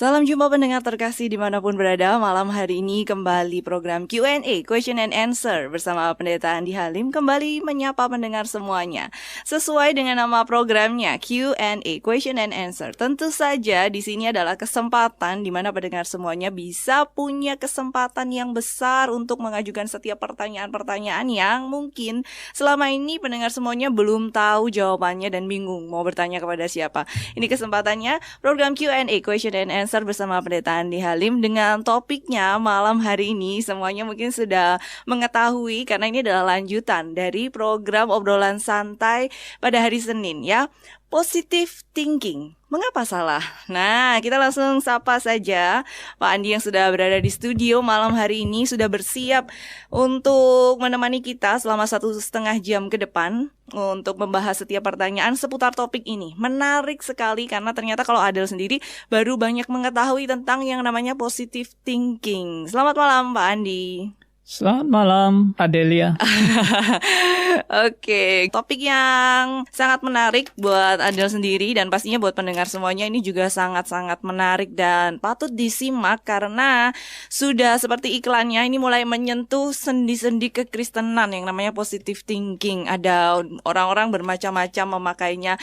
Salam jumpa pendengar terkasih dimanapun berada. Malam hari ini kembali program Q&A, Question and Answer bersama Pendeta Andi Halim kembali menyapa pendengar semuanya. Sesuai dengan nama programnya Q&A, Question and Answer. Tentu saja di sini adalah kesempatan di mana pendengar semuanya bisa punya kesempatan yang besar untuk mengajukan setiap pertanyaan-pertanyaan yang mungkin selama ini pendengar semuanya belum tahu jawabannya dan bingung mau bertanya kepada siapa. Ini kesempatannya program Q&A, Question and Answer bersama Pendeta Andi Halim dengan topiknya malam hari ini semuanya mungkin sudah mengetahui karena ini adalah lanjutan dari program obrolan santai pada hari Senin ya. Positive thinking, mengapa salah? Nah, kita langsung sapa saja Pak Andi yang sudah berada di studio malam hari ini, sudah bersiap untuk menemani kita selama 1,5 jam ke depan untuk membahas setiap pertanyaan seputar topik ini. Menarik sekali karena ternyata kalau Adel sendiri baru banyak mengetahui tentang yang namanya positive thinking. Selamat malam Pak Andi. Selamat malam, Adelia. Oke, topik yang sangat menarik buat Adel sendiri dan pastinya buat pendengar semuanya ini juga sangat-sangat menarik dan patut disimak karena sudah seperti iklannya ini mulai menyentuh sendi-sendi kekristenan yang namanya positive thinking. Ada orang-orang bermacam-macam memakainya,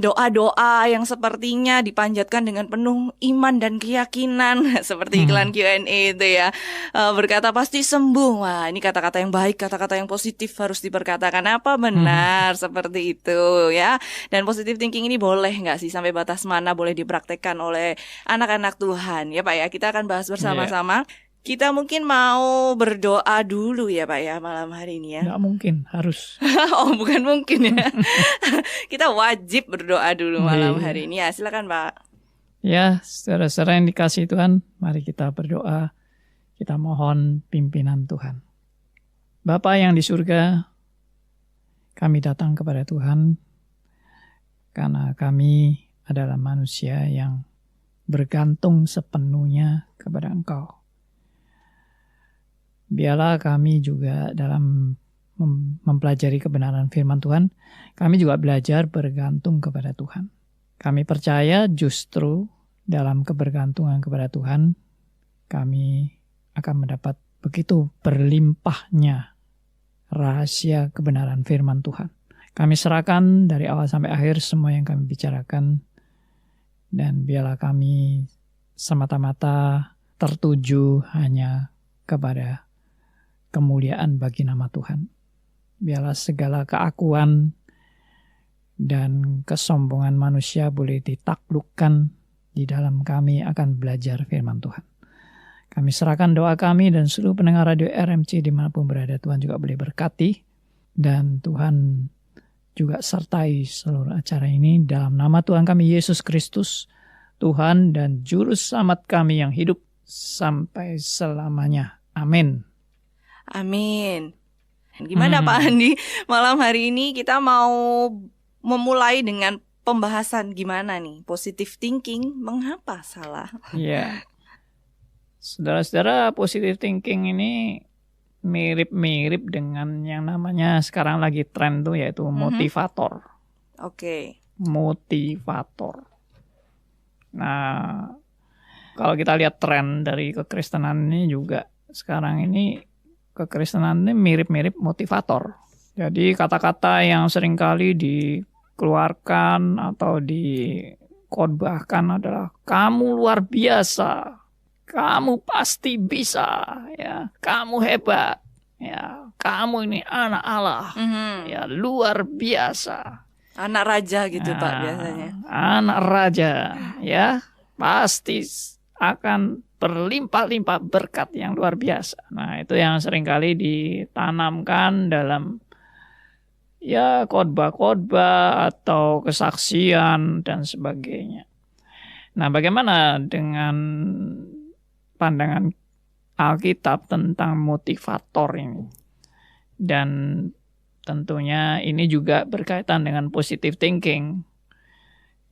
doa-doa yang sepertinya dipanjatkan dengan penuh iman dan keyakinan seperti iklan Q&A itu ya. Berkata pasti sembuh. Wah, ini kata-kata yang baik, kata-kata yang positif harus diperkatakan. Apa benar seperti itu ya? Dan positive thinking ini boleh nggak sih, sampai batas mana boleh dipraktekkan oleh anak-anak Tuhan ya Pak ya? Kita akan bahas bersama-sama. Kita mungkin mau berdoa dulu ya Pak ya malam hari ini ya? Nggak mungkin, harus. Oh, bukan mungkin ya. Kita wajib berdoa dulu malam hari ini ya. Silakan Pak. Ya, saudara-saudara yang dikasihi Tuhan, mari kita berdoa. Kita mohon pimpinan Tuhan. Bapa yang di surga, kami datang kepada Tuhan karena kami adalah manusia yang bergantung sepenuhnya kepada Engkau. Biarlah kami juga dalam mempelajari kebenaran firman Tuhan, kami juga belajar bergantung kepada Tuhan. Kami percaya justru dalam kebergantungan kepada Tuhan, kami akan mendapat begitu berlimpahnya rahasia kebenaran firman Tuhan. Kami serahkan dari awal sampai akhir semua yang kami bicarakan, dan biarlah kami semata-mata tertuju hanya kepada kemuliaan bagi nama Tuhan. Biarlah segala keakuan dan kesombongan manusia boleh ditaklukkan di dalam kami akan belajar firman Tuhan. Kami serahkan doa kami dan seluruh pendengar radio RMC dimanapun berada. Tuhan juga boleh berkati. Dan Tuhan juga sertai seluruh acara ini. Dalam nama Tuhan kami Yesus Kristus, Tuhan dan Juru Selamat kami yang hidup sampai selamanya. Amin. Amin. Gimana Pak Andi? Malam hari ini kita mau memulai dengan pembahasan gimana nih? Positive thinking, mengapa salah? Iya. Saudara-saudara, positive thinking ini mirip-mirip dengan yang namanya sekarang lagi tren tuh, yaitu motivator. Oke. Motivator. Nah, kalau kita lihat tren dari kekristenan ini juga sekarang ini kekristenan ini mirip-mirip motivator. Jadi kata-kata yang seringkali dikeluarkan atau dikhotbahkan adalah kamu luar biasa. Kamu pasti bisa, ya. Kamu hebat, ya. Kamu ini anak Allah, ya, luar biasa. Anak raja gitu Pak biasanya. Anak raja, ya, pasti akan berlimpah-limpah berkat yang luar biasa. Nah, itu yang seringkali ditanamkan dalam ya khotbah-khotbah atau kesaksian dan sebagainya. Nah, bagaimana dengan pandangan Alkitab tentang motivator ini? Dan tentunya ini juga berkaitan dengan positive thinking.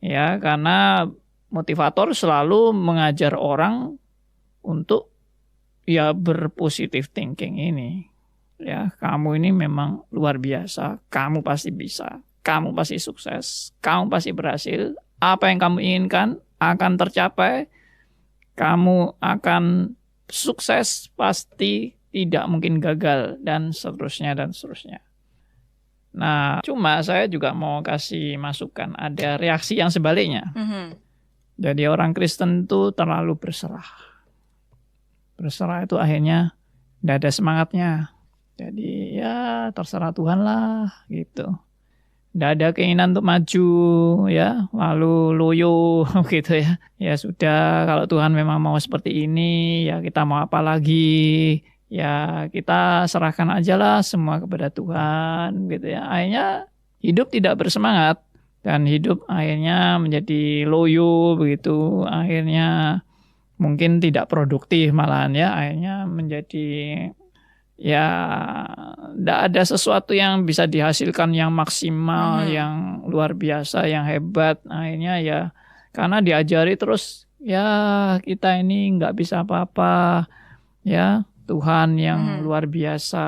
Ya, karena motivator selalu mengajar orang untuk ya berpositive thinking ini. Ya, kamu ini memang luar biasa, kamu pasti bisa, kamu pasti sukses, kamu pasti berhasil, apa yang kamu inginkan akan tercapai, kamu akan sukses, pasti tidak mungkin gagal, dan seterusnya dan seterusnya. Nah, cuma saya juga mau kasih masukan, ada reaksi yang sebaliknya. Jadi orang Kristen itu terlalu berserah. Berserah itu akhirnya tidak ada semangatnya. Jadi ya terserah Tuhan lah gitu. Tidak ada keinginan untuk maju ya, lalu loyo gitu ya. Ya sudah, kalau Tuhan memang mau seperti ini, ya kita mau apa lagi? Ya kita serahkan aja lah semua kepada Tuhan gitu ya. Akhirnya hidup tidak bersemangat dan hidup akhirnya menjadi loyo begitu. Akhirnya mungkin tidak produktif malahan ya. Akhirnya menjadi ya tidak ada sesuatu yang bisa dihasilkan yang maksimal, yang luar biasa, yang hebat. Akhirnya ya karena diajari terus ya kita ini nggak bisa apa-apa ya, Tuhan yang luar biasa,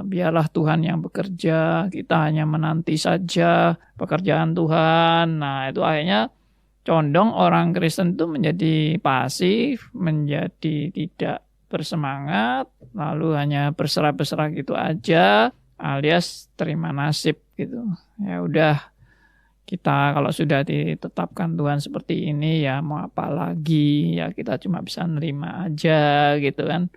biarlah Tuhan yang bekerja, kita hanya menanti saja pekerjaan Tuhan. Nah itu akhirnya condong orang Kristen itu menjadi pasif, menjadi tidak bersemangat, lalu hanya berserah-berserah gitu aja, alias terima nasib gitu. Ya udah, kita kalau sudah ditetapkan Tuhan seperti ini ya mau apa lagi, ya kita cuma bisa nerima aja gitu kan.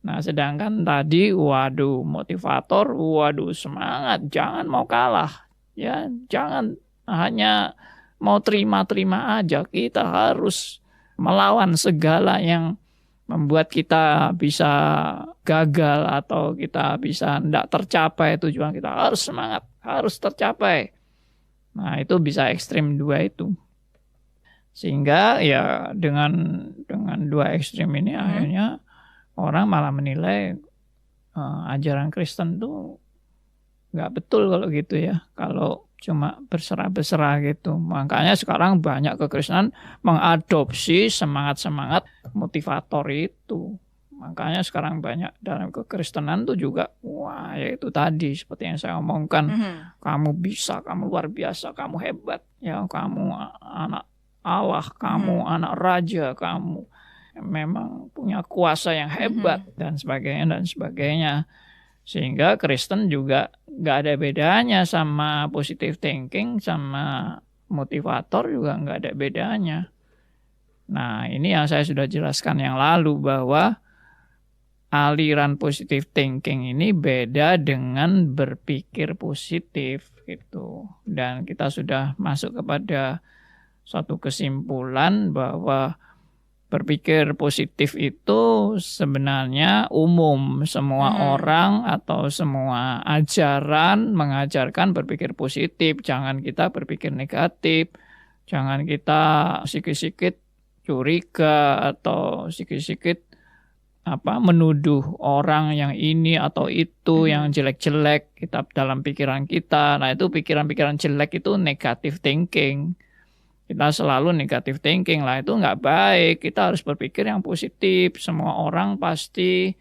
Nah sedangkan tadi waduh motivator, waduh semangat, jangan mau kalah, ya jangan hanya mau terima-terima aja, kita harus melawan segala yang membuat kita bisa gagal atau kita bisa tidak tercapai tujuan kita. Harus semangat, harus tercapai. Nah itu bisa ekstrim dua itu. Sehingga ya dengan dua ekstrim ini akhirnya orang malah menilai ajaran Kristen itu nggak betul kalau gitu ya. Kalau cuma berserah-berserah gitu. Makanya sekarang banyak kekristenan mengadopsi semangat-semangat motivator itu. Makanya sekarang banyak dalam kekristenan itu juga, wah ya itu tadi seperti yang saya omongkan. Kamu bisa, kamu luar biasa, kamu hebat. Ya kamu anak Allah, kamu anak raja, kamu memang punya kuasa yang hebat dan sebagainya dan sebagainya. Sehingga Kristen juga nggak ada bedanya sama positive thinking, sama motivator juga nggak ada bedanya. Nah ini yang saya sudah jelaskan yang lalu bahwa aliran positive thinking ini beda dengan berpikir positif gitu. Dan kita sudah masuk kepada suatu kesimpulan bahwa berpikir positif itu sebenarnya umum. Semua orang atau semua ajaran mengajarkan berpikir positif. Jangan kita berpikir negatif. Jangan kita sikit-sikit curiga atau sikit-sikit menuduh orang yang ini atau itu yang jelek-jelek kita dalam pikiran kita. Nah itu pikiran-pikiran jelek itu negative thinking. Kita selalu negative thinking lah, itu nggak baik. Kita harus berpikir yang positif. Semua orang pasti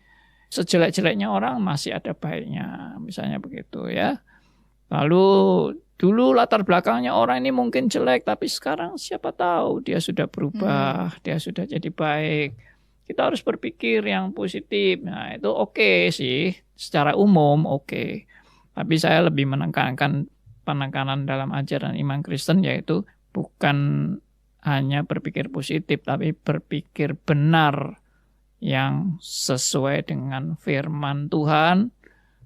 sejelek-jeleknya orang masih ada baiknya, misalnya begitu ya. Lalu dulu latar belakangnya orang ini mungkin jelek, tapi sekarang siapa tahu dia sudah berubah, dia sudah jadi baik. Kita harus berpikir yang positif. Nah itu oke sih, secara umum oke. Tapi saya lebih menekankan penekanan dalam ajaran iman Kristen yaitu bukan hanya berpikir positif, tapi berpikir benar yang sesuai dengan firman Tuhan,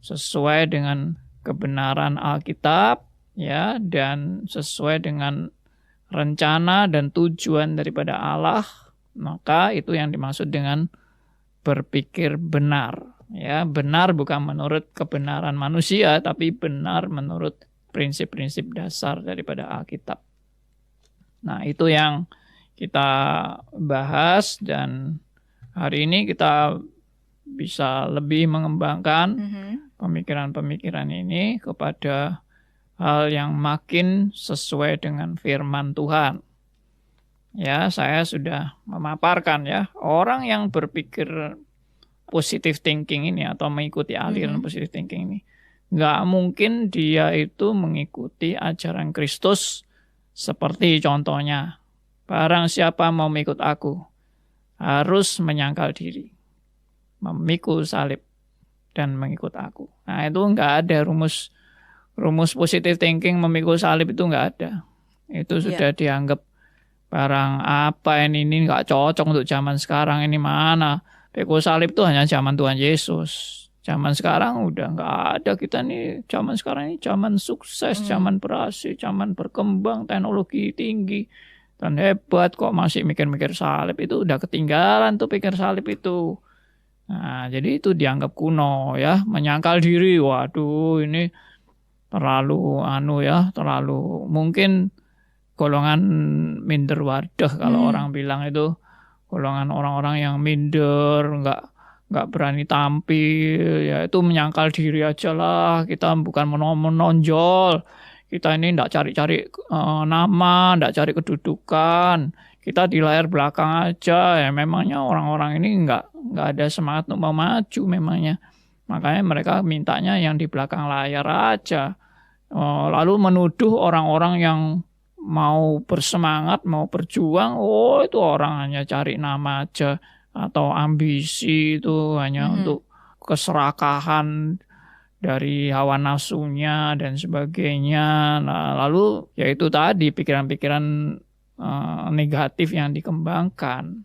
sesuai dengan kebenaran Alkitab, ya, dan sesuai dengan rencana dan tujuan daripada Allah. Maka itu yang dimaksud dengan berpikir benar. Ya, benar bukan menurut kebenaran manusia, tapi benar menurut prinsip-prinsip dasar daripada Alkitab. Nah, itu yang kita bahas dan hari ini kita bisa lebih mengembangkan pemikiran-pemikiran ini kepada hal yang makin sesuai dengan firman Tuhan. Ya, saya sudah memaparkan ya, orang yang berpikir positive thinking ini atau mengikuti aliran positive thinking ini, nggak mungkin dia itu mengikuti ajaran Kristus. Seperti contohnya, barang siapa mau mengikut aku, harus menyangkal diri, memikul salib, dan mengikut aku. Nah, itu nggak ada rumus positive thinking memikul salib itu nggak ada. Itu sudah dianggap barang apa ini nggak cocok untuk zaman sekarang. Ini mana? Pikul salib itu hanya zaman Tuhan Yesus. Zaman sekarang udah nggak ada. Kita nih zaman sekarang ini zaman sukses, zaman berhasil, zaman berkembang, teknologi tinggi dan hebat, kok masih mikir-mikir salib. Itu udah ketinggalan tuh pikir salib itu. Nah, jadi itu dianggap kuno ya, menyangkal diri. Waduh, ini terlalu terlalu mungkin golongan minder wadah kalau orang bilang itu golongan orang-orang yang minder, nggak berani tampil, ya itu menyangkal diri aja lah. Kita bukan menonjol, kita ini nggak cari-cari nama, nggak cari kedudukan. Kita di layar belakang aja, ya memangnya orang-orang ini nggak ada semangat untuk maju memangnya. Makanya mereka mintanya yang di belakang layar aja. Lalu menuduh orang-orang yang mau bersemangat, mau berjuang, itu orang hanya cari nama aja atau ambisi itu hanya untuk keserakahan dari hawa nafsunya dan sebagainya. Nah, lalu ya itu tadi pikiran-pikiran negatif yang dikembangkan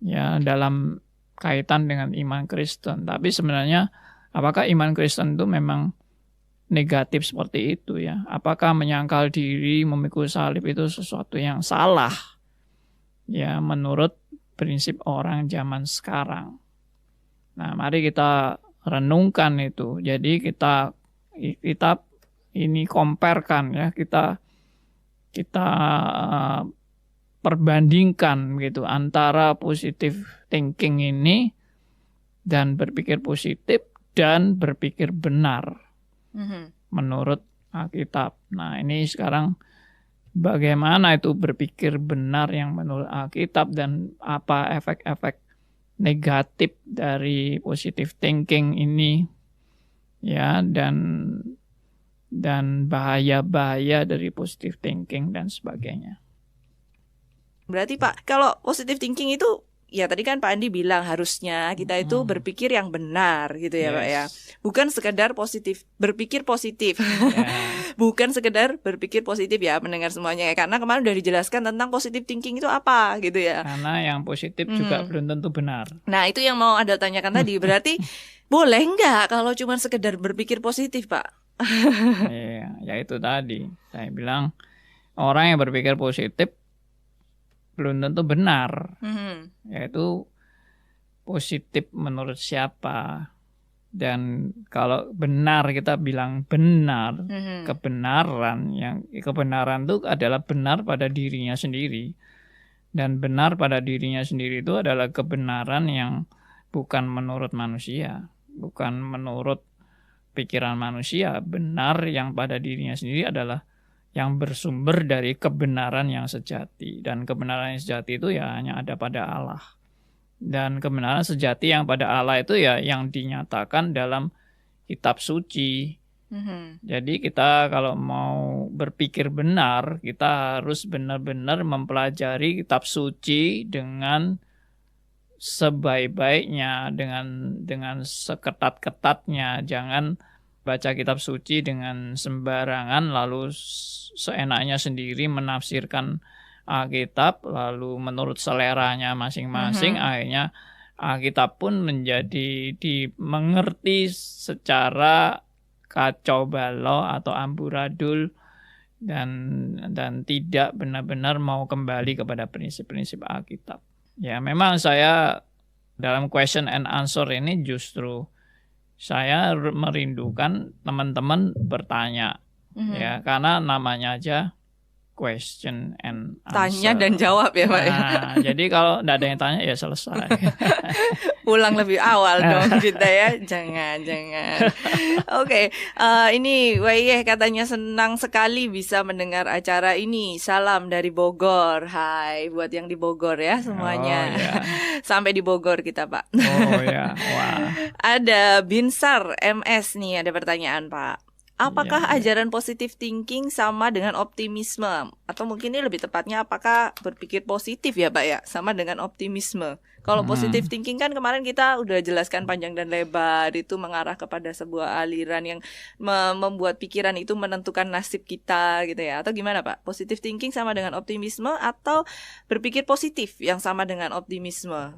ya dalam kaitan dengan iman Kristen. Tapi sebenarnya apakah iman Kristen itu memang negatif seperti itu ya? Apakah menyangkal diri, memikul salib itu sesuatu yang salah ya menurut prinsip orang zaman sekarang? Nah, mari kita renungkan itu. Jadi kita ini comparekan ya, kita perbandingkan gitu antara positive thinking ini dan berpikir positif dan berpikir benar menurut Alkitab. Nah, ini sekarang bagaimana itu berpikir benar yang menurut Alkitab dan apa efek-efek negatif dari positive thinking ini ya, dan bahaya-bahaya dari positive thinking dan sebagainya. Berarti Pak, kalau positive thinking itu ya tadi kan Pak Andi bilang harusnya kita itu berpikir yang benar gitu ya Pak ya. Bukan sekedar berpikir positif. Bukan sekedar berpikir positif ya mendengar semuanya ya. Karena kemarin udah dijelaskan tentang positive thinking itu apa gitu ya. Karena yang positif juga belum tentu benar. Nah, itu yang mau Anda tanyakan tadi. Berarti boleh nggak kalau cuma sekedar berpikir positif Pak? Ya itu tadi. Saya bilang orang yang berpikir positif belum tentu benar. Yaitu positif menurut siapa. Dan kalau benar kita bilang benar, kebenaran itu adalah benar pada dirinya sendiri. Dan benar pada dirinya sendiri itu adalah kebenaran yang bukan menurut manusia, bukan menurut pikiran manusia. Benar yang pada dirinya sendiri adalah yang bersumber dari kebenaran yang sejati. Dan kebenaran yang sejati itu ya hanya ada pada Allah. Dan kebenaran sejati yang pada Allah itu ya yang dinyatakan dalam kitab suci. Jadi kita kalau mau berpikir benar, kita harus benar-benar mempelajari kitab suci dengan sebaik-baiknya, dengan seketat-ketatnya. Jangan baca kitab suci dengan sembarangan lalu seenaknya sendiri menafsirkan Alkitab lalu menurut seleranya masing-masing. Akhirnya Alkitab pun menjadi dimengerti secara kacau balau atau amburadul dan tidak benar-benar mau kembali kepada prinsip-prinsip Alkitab. Ya, memang saya dalam question and answer ini justru saya merindukan teman-teman bertanya. Ya, karena namanya aja question and answer. Tanya dan jawab ya Pak. Nah, jadi kalau tidak ada yang tanya ya selesai. Pulang lebih awal dong kita ya. Jangan. Oke, ini Waye katanya senang sekali bisa mendengar acara ini. Salam dari Bogor. Hai buat yang di Bogor ya semuanya. Sampai di Bogor kita Pak. Oh ya, wah. Ada Binsar MS nih, ada pertanyaan Pak. Apakah Ya, ajaran positive thinking sama dengan optimisme? Atau mungkin ini lebih tepatnya apakah berpikir positif ya Pak ya, sama dengan optimisme? Kalau positive thinking kan kemarin kita udah jelaskan panjang dan lebar, itu mengarah kepada sebuah aliran yang membuat pikiran itu menentukan nasib kita gitu ya. Atau gimana Pak? Positive thinking sama dengan optimisme atau berpikir positif yang sama dengan optimisme?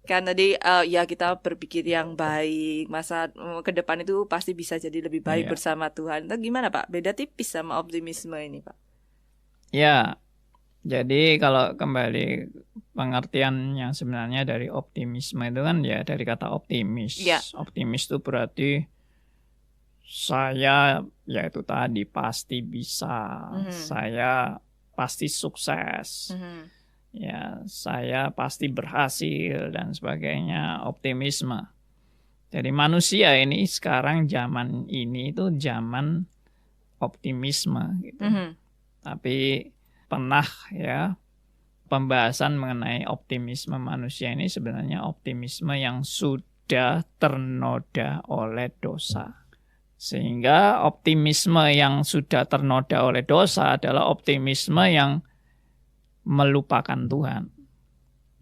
Kan tadi ya kita berpikir yang baik, masa ke depan itu pasti bisa jadi lebih baik ya, bersama Tuhan. Itu gimana Pak? Beda tipis sama optimisme ini Pak. ya. Jadi kalau kembali pengertiannya sebenarnya dari optimisme itu kan ya dari kata optimis. Ya. Optimis itu berarti saya yaitu tadi pasti bisa, saya pasti sukses, ya saya pasti berhasil dan sebagainya. Optimisme. Jadi manusia ini sekarang zaman ini itu zaman optimisme gitu. Tapi pernah ya pembahasan mengenai optimisme manusia ini sebenarnya optimisme yang sudah ternoda oleh dosa. Sehingga optimisme yang sudah ternoda oleh dosa adalah optimisme yang melupakan Tuhan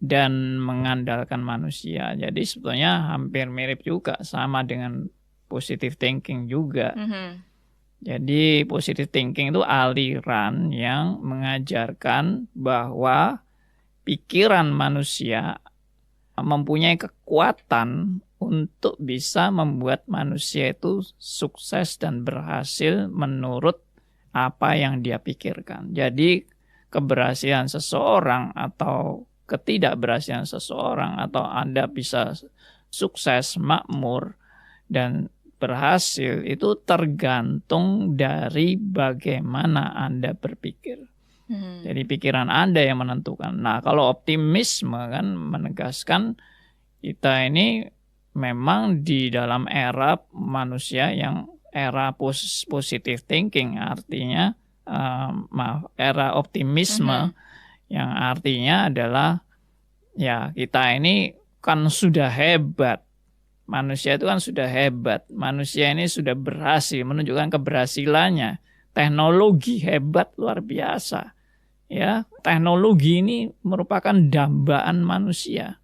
dan mengandalkan manusia. Jadi sebetulnya hampir mirip juga, sama dengan positive thinking juga. Jadi positive thinking itu aliran yang mengajarkan bahwa pikiran manusia mempunyai kekuatan untuk bisa membuat manusia itu sukses dan berhasil menurut apa yang dia pikirkan. Jadi keberhasilan seseorang atau ketidakberhasilan seseorang atau Anda bisa sukses, makmur, dan berhasil itu tergantung dari bagaimana Anda berpikir. Jadi pikiran Anda yang menentukan. Nah, kalau optimisme kan menegaskan kita ini memang di dalam era manusia yang era positive thinking, artinya era optimisme yang artinya adalah ya kita ini kan sudah hebat. Manusia itu kan sudah hebat. Manusia ini sudah berhasil menunjukkan keberhasilannya. Teknologi hebat luar biasa. Ya, teknologi ini merupakan dambaan manusia.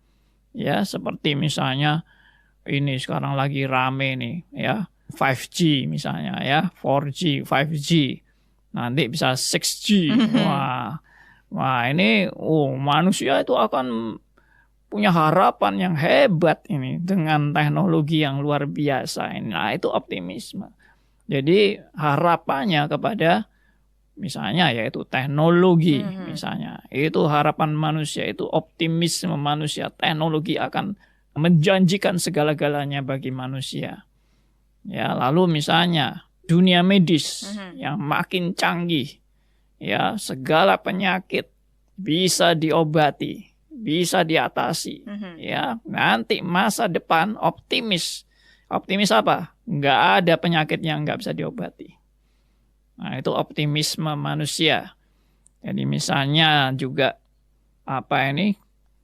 Ya, seperti misalnya ini sekarang lagi rame nih, ya, 5G misalnya, ya, 4G, 5G. Nanti bisa 6G. Wah, ini manusia itu akan punya harapan yang hebat ini dengan teknologi yang luar biasa ini. Nah, itu optimisme. Jadi harapannya kepada misalnya yaitu teknologi misalnya. Itu harapan manusia, itu optimisme manusia. Teknologi akan menjanjikan segala-galanya bagi manusia. Ya, lalu misalnya dunia medis yang makin canggih. Ya, segala penyakit bisa diobati, bisa diatasi. Ya, nanti masa depan optimis. Optimis apa? Nggak ada penyakit yang nggak bisa diobati. Nah, itu optimisme manusia. Jadi misalnya juga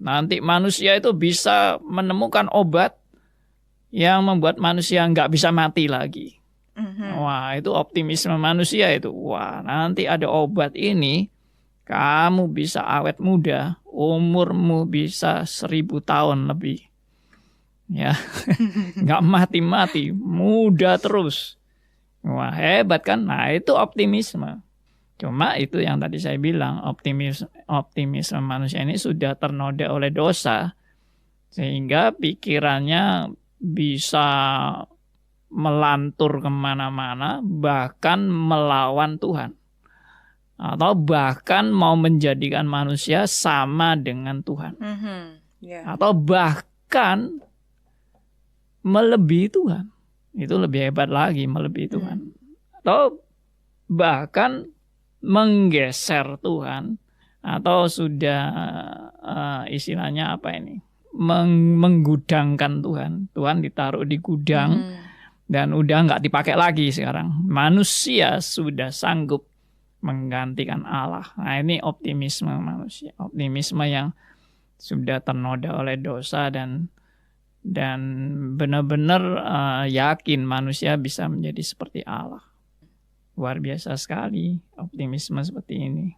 nanti manusia itu bisa menemukan obat yang membuat manusia nggak bisa mati lagi. Wah, itu optimisme manusia itu. Wah, nanti ada obat ini, kamu bisa awet muda, umurmu bisa 1000 tahun lebih. Ya, nggak mati-mati, muda terus. Wah, hebat kan? Nah, itu optimisme. Cuma itu yang tadi saya bilang, optimisme manusia ini sudah ternoda oleh dosa, sehingga pikirannya bisa melantur kemana-mana, bahkan melawan Tuhan. Atau bahkan mau menjadikan manusia sama dengan Tuhan. Atau bahkan melebihi Tuhan. Itu lebih hebat lagi, melebihi Tuhan. Atau bahkan menggeser Tuhan. Atau sudah istilahnya menggudangkan Tuhan. Tuhan ditaruh di gudang dan udah nggak dipakai lagi sekarang. Manusia sudah sanggup menggantikan Allah. Nah, ini optimisme manusia. Optimisme yang sudah ternoda oleh dosa dan benar-benar yakin manusia bisa menjadi seperti Allah. Luar biasa sekali optimisme seperti ini.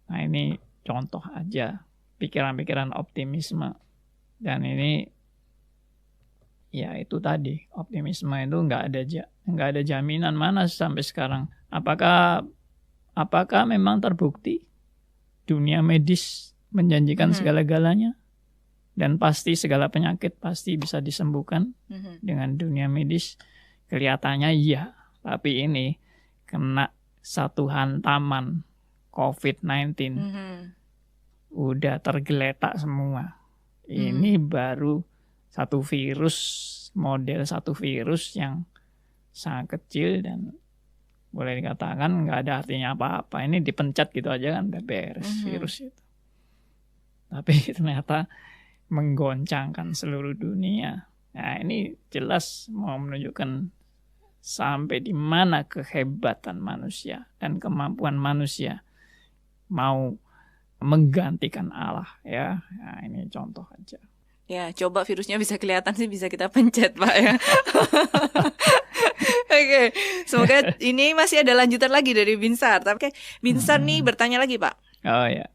Nah, ini contoh aja pikiran-pikiran optimisme. Dan ini ya itu tadi, optimisme itu nggak ada jaminan mana sampai sekarang. Apakah memang terbukti dunia medis menjanjikan segala-galanya dan pasti segala penyakit pasti bisa disembuhkan dengan dunia medis? Kelihatannya iya, tapi ini kena satu hantaman COVID-19 udah tergeletak semua. Ini baru model satu virus yang sangat kecil dan boleh dikatakan nggak ada artinya apa-apa. Ini dipencet gitu aja kan udah beres virus itu. Tapi ternyata menggoncangkan seluruh dunia. Nah, ini jelas mau menunjukkan sampai di mana kehebatan manusia dan kemampuan manusia mau menggantikan Allah ya. Nah, ini contoh aja. Ya, coba virusnya bisa kelihatan sih, bisa kita pencet, Pak ya. Oke, semoga ini masih ada lanjutan lagi dari Binsar. Tapi Binsar nih bertanya lagi, Pak. Oh ya.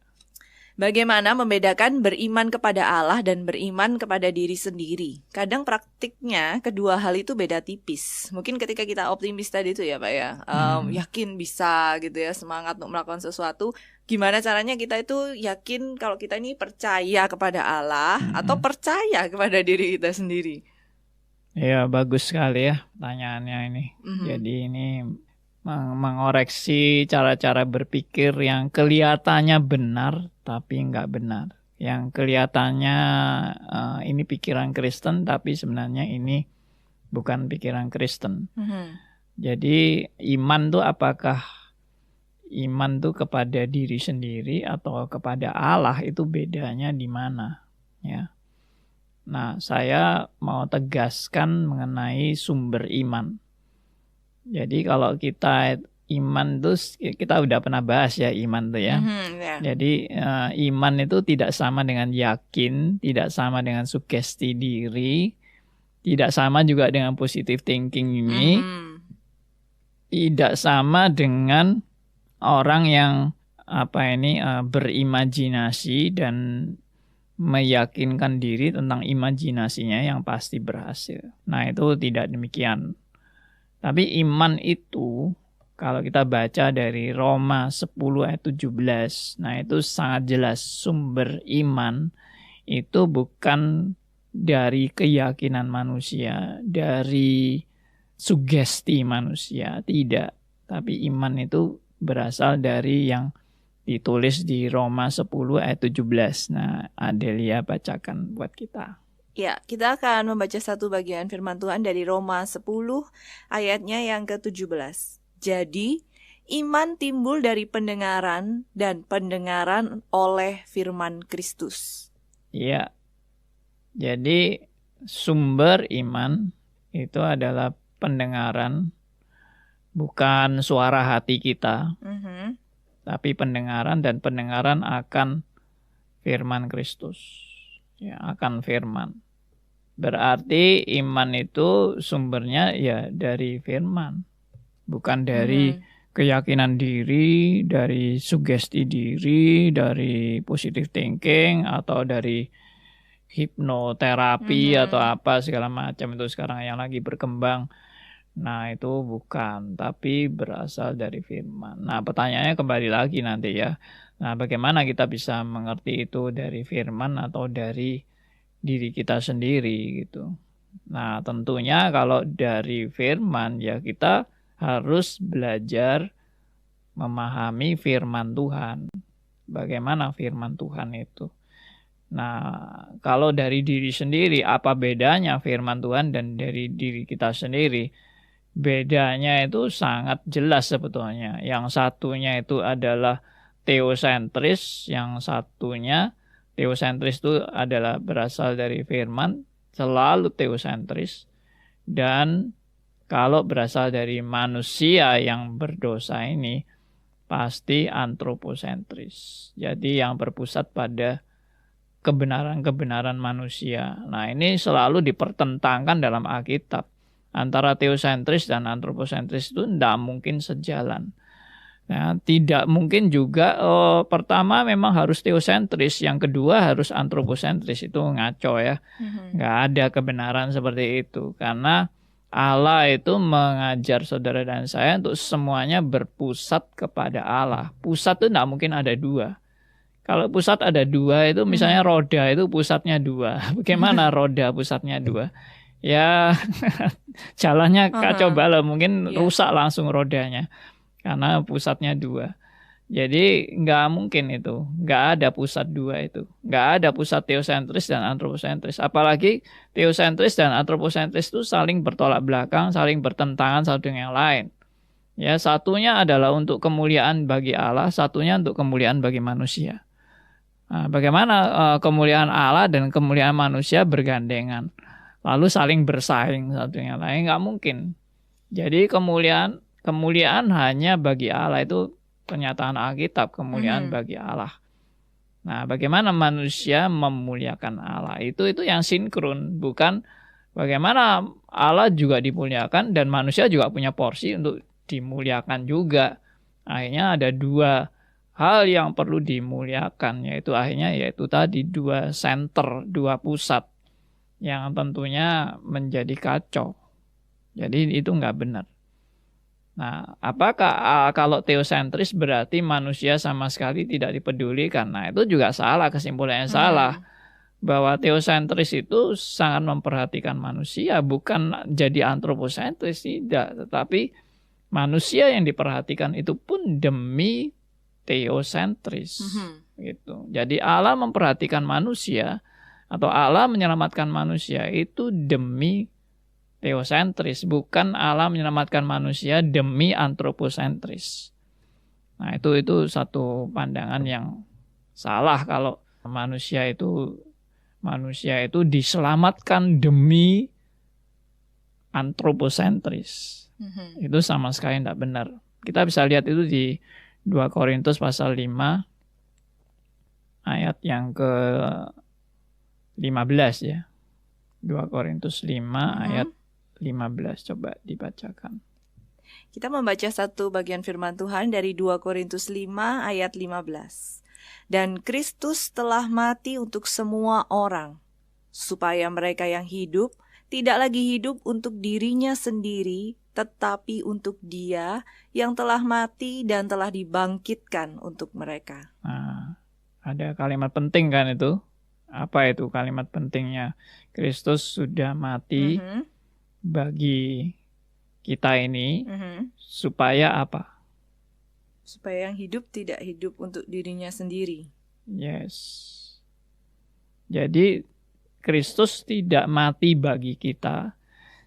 Bagaimana membedakan beriman kepada Allah dan beriman kepada diri sendiri? Kadang praktiknya kedua hal itu beda tipis. Mungkin ketika kita optimis tadi itu ya Pak ya, yakin bisa gitu ya, semangat untuk melakukan sesuatu. Gimana caranya kita itu yakin kalau kita ini percaya kepada Allah atau percaya kepada diri kita sendiri? Ya, bagus sekali ya pertanyaannya ini. Jadi ini mengoreksi cara-cara berpikir yang kelihatannya benar tapi nggak benar. Yang kelihatannya ini pikiran Kristen tapi sebenarnya ini bukan pikiran Kristen. Jadi iman tuh apakah iman tuh kepada diri sendiri atau kepada Allah, itu bedanya di mana ya. Nah, saya mau tegaskan mengenai sumber iman. Jadi kalau kita iman itu kita udah pernah bahas ya iman itu ya. Jadi iman itu tidak sama dengan yakin, tidak sama dengan sugesti diri, tidak sama juga dengan positive thinking ini, tidak sama dengan orang yang berimajinasi dan meyakinkan diri tentang imajinasinya yang pasti berhasil. Nah, itu tidak demikian. Tapi iman itu kalau kita baca dari Roma 10 ayat 17, nah itu sangat jelas sumber iman itu bukan dari keyakinan manusia, dari sugesti manusia, tidak. Tapi iman itu berasal dari yang ditulis di Roma 10 ayat 17. Nah, Adelia bacakan buat kita. Ya, kita akan membaca satu bagian firman Tuhan dari Roma 10 ayatnya yang ke-17. Jadi, iman timbul dari pendengaran dan pendengaran oleh firman Kristus. Iya. Jadi, sumber iman itu adalah pendengaran, bukan suara hati kita. Tapi pendengaran, dan pendengaran akan firman Kristus. Ya, akan firman. Berarti iman itu sumbernya ya dari firman. Bukan dari keyakinan diri, dari sugesti diri, dari positive thinking, atau dari hipnoterapi atau apa segala macam itu sekarang yang lagi berkembang. Nah, itu bukan, tapi berasal dari firman. Nah, pertanyaannya kembali lagi nanti ya. Nah, bagaimana kita bisa mengerti itu dari firman atau dari diri kita sendiri gitu. Nah, tentunya kalau dari firman ya kita harus belajar memahami firman Tuhan. Bagaimana firman Tuhan itu? Nah, kalau dari diri sendiri, apa bedanya firman Tuhan dan dari diri kita sendiri? Bedanya itu sangat jelas sebetulnya. Yang satunya itu adalah teosentris, yang satunya teosentris itu adalah berasal dari firman, selalu teosentris. Dan kalau berasal dari manusia yang berdosa ini, pasti antroposentris. Jadi yang berpusat pada kebenaran-kebenaran manusia. Nah, ini selalu dipertentangkan dalam Alkitab. Antara teosentris dan antroposentris itu tidak mungkin sejalan. Nah, tidak mungkin juga pertama memang harus teosentris, yang kedua harus antroposentris. Itu ngaco ya. Nggak ada kebenaran seperti itu. Karena Allah itu mengajar saudara dan saya untuk semuanya berpusat kepada Allah. Pusat itu tidak mungkin ada dua. Kalau pusat ada dua itu misalnya roda itu pusatnya dua. Bagaimana roda pusatnya dua? Ya jalannya kacau balau, mungkin rusak langsung rodanya karena pusatnya dua. Jadi nggak mungkin itu, nggak ada pusat dua itu, nggak ada pusat teosentris dan antroposentris. Apalagi teosentris dan antroposentris itu saling bertolak belakang, saling bertentangan satu dengan yang lain. Ya, satunya adalah untuk kemuliaan bagi Allah, satunya untuk kemuliaan bagi manusia. Nah, bagaimana kemuliaan Allah dan kemuliaan manusia bergandengan, lalu saling bersaing satu dengan lain? Nggak mungkin. Jadi kemuliaan hanya bagi Allah, itu pernyataan Alkitab, kemuliaan bagi Allah. Nah, bagaimana manusia memuliakan Allah? Itu yang sinkron, bukan bagaimana Allah juga dimuliakan dan manusia juga punya porsi untuk dimuliakan juga. Akhirnya ada dua hal yang perlu dimuliakan, yaitu tadi dua center, dua pusat yang tentunya menjadi kacau. Jadi itu nggak benar. Nah, apakah kalau teosentris berarti manusia sama sekali tidak dipedulikan? Nah, itu juga salah, kesimpulannya salah. Bahwa teosentris itu sangat memperhatikan manusia, bukan jadi antroposentris, tidak. Tetapi manusia yang diperhatikan itu pun demi teosentris. Gitu. Jadi Allah memperhatikan manusia atau Allah menyelamatkan manusia itu demi teosentris, bukan Allah menyelamatkan manusia demi antroposentris. Nah, itu satu pandangan yang salah kalau manusia itu diselamatkan demi antroposentris. Itu sama sekali tidak benar. Kita bisa lihat itu di 2 Korintus pasal 5 ayat yang ke-15 ya. 2 Korintus 5 ayat 15, coba dibacakan. Kita membaca satu bagian firman Tuhan dari 2 Korintus 5 ayat 15. Dan Kristus telah mati untuk semua orang, supaya mereka yang hidup tidak lagi hidup untuk dirinya sendiri, tetapi untuk Dia yang telah mati dan telah dibangkitkan untuk mereka. Nah, ada kalimat penting kan itu? Apa itu kalimat pentingnya? Kristus sudah mati bagi kita ini supaya apa? Supaya yang hidup tidak hidup untuk dirinya sendiri. Yes. Jadi Kristus tidak mati bagi kita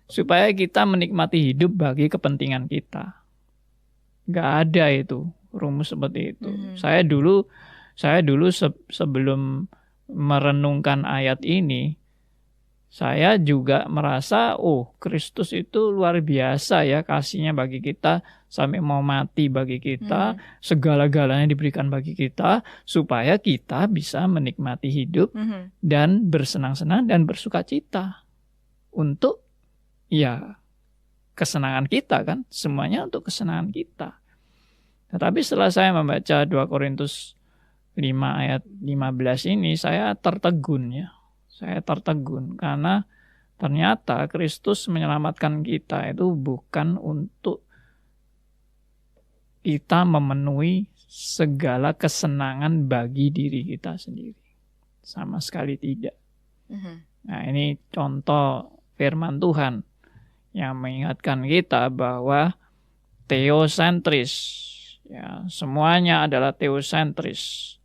supaya kita menikmati hidup bagi kepentingan kita. Nggak ada itu rumus seperti itu. Saya dulu sebelum merenungkan ayat ini, saya juga merasa, Kristus itu luar biasa ya kasihnya bagi kita, sampai mau mati bagi kita, segala-galanya diberikan bagi kita, supaya kita bisa menikmati hidup dan bersenang-senang dan bersuka cita. Untuk kesenangan kita kan, semuanya untuk kesenangan kita. Tetapi setelah saya membaca 2 Korintus 5 ayat 15 ini, saya tertegun ya. Saya tertegun karena ternyata Kristus menyelamatkan kita itu bukan untuk kita memenuhi segala kesenangan bagi diri kita sendiri. Sama sekali tidak. Nah, ini contoh firman Tuhan yang mengingatkan kita bahwa teosentris, ya, semuanya adalah teosentris.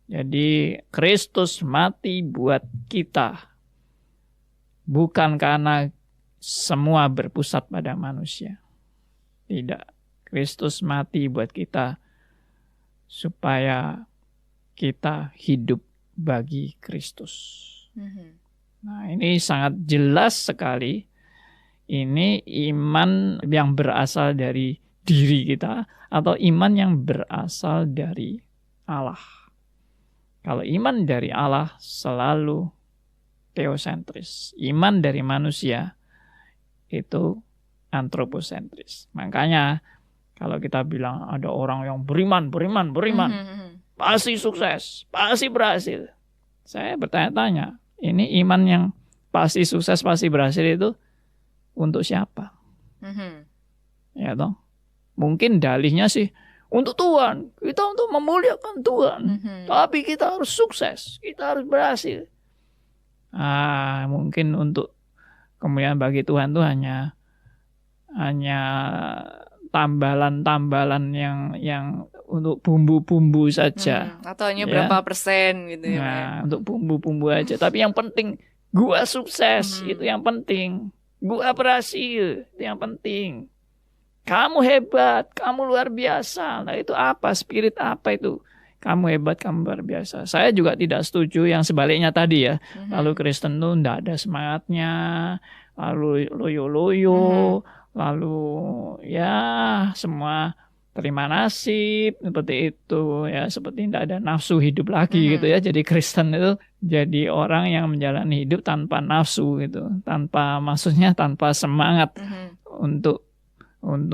Jadi Kristus mati buat kita, bukan karena semua berpusat pada manusia. Tidak. Kristus mati buat kita supaya kita hidup bagi Kristus. Nah, ini sangat jelas sekali. Ini iman yang berasal dari diri kita atau iman yang berasal dari Allah. Kalau iman dari Allah selalu teosentris. Iman dari manusia itu antroposentris. Makanya kalau kita bilang ada orang yang beriman, pasti sukses, pasti berhasil. Saya bertanya-tanya, ini iman yang pasti sukses, pasti berhasil itu untuk siapa? Ya toh? Mungkin dalihnya sih untuk Tuhan, kita untuk memuliakan Tuhan. Tapi kita harus sukses, kita harus berhasil. Mungkin untuk kemudian bagi Tuhan itu hanya tambalan-tambalan yang untuk bumbu-bumbu saja. Atau hanya berapa persen gitu ya. Nah, untuk bumbu-bumbu aja. Tapi yang penting gua sukses, itu yang penting. Gua berhasil, itu yang penting. Kamu hebat, kamu luar biasa. Nah itu apa? Spirit apa itu? Kamu hebat, kamu luar biasa. Saya juga tidak setuju yang sebaliknya tadi ya. Lalu Kristen itu tidak ada semangatnya. Lalu loyo-loyo. Lalu ya semua terima nasib. Seperti itu ya. Seperti tidak ada nafsu hidup lagi gitu ya. Jadi Kristen itu jadi orang yang menjalani hidup tanpa nafsu gitu. Maksudnya tanpa semangat untuk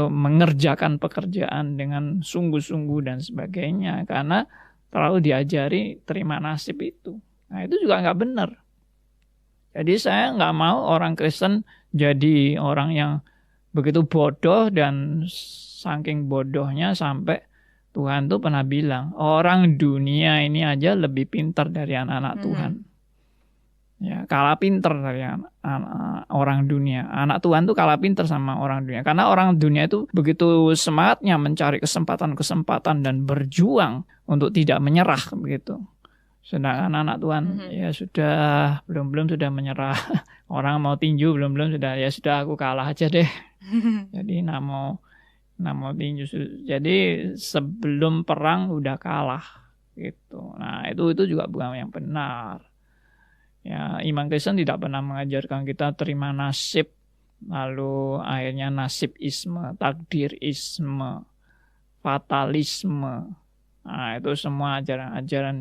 mengerjakan pekerjaan dengan sungguh-sungguh dan sebagainya. Karena terlalu diajari terima nasib itu. Nah itu juga nggak benar. Jadi saya nggak mau orang Kristen jadi orang yang begitu bodoh dan saking bodohnya sampai Tuhan tuh pernah bilang, orang dunia ini aja lebih pintar dari anak-anak Tuhan. Ya, kalah pinter dari orang dunia. Anak Tuhan tuh kalah pinter sama orang dunia. Karena orang dunia itu begitu semangatnya mencari kesempatan-kesempatan dan berjuang untuk tidak menyerah begitu. Sedangkan anak Tuhan ya sudah belum sudah menyerah. Orang mau tinju belum sudah ya sudah aku kalah aja deh. Jadi nak mau tinju. Jadi sebelum perang udah kalah gitu. Nah, itu juga bukan yang benar. Ya, iman Kristen tidak pernah mengajarkan kita terima nasib, lalu akhirnya nasibisme, takdirisme, fatalisme. Nah, itu semua ajaran-ajaran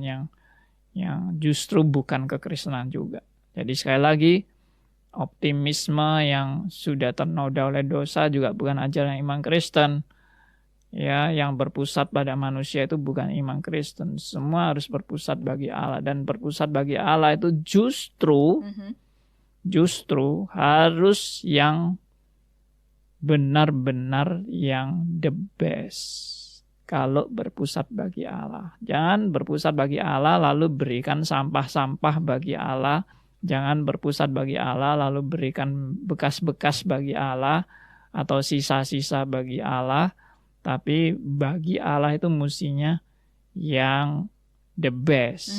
yang justru bukan kekristenan juga. Jadi sekali lagi, optimisme yang sudah ternoda oleh dosa juga bukan ajaran iman Kristen. Ya, yang berpusat pada manusia itu bukan iman Kristen. Semua harus berpusat bagi Allah, dan berpusat bagi Allah itu justru harus yang benar-benar yang the best. Kalau berpusat bagi Allah, jangan berpusat bagi Allah lalu berikan sampah-sampah bagi Allah. Jangan berpusat bagi Allah lalu berikan bekas-bekas bagi Allah atau sisa-sisa bagi Allah. Tapi bagi Allah itu mestinya yang the best.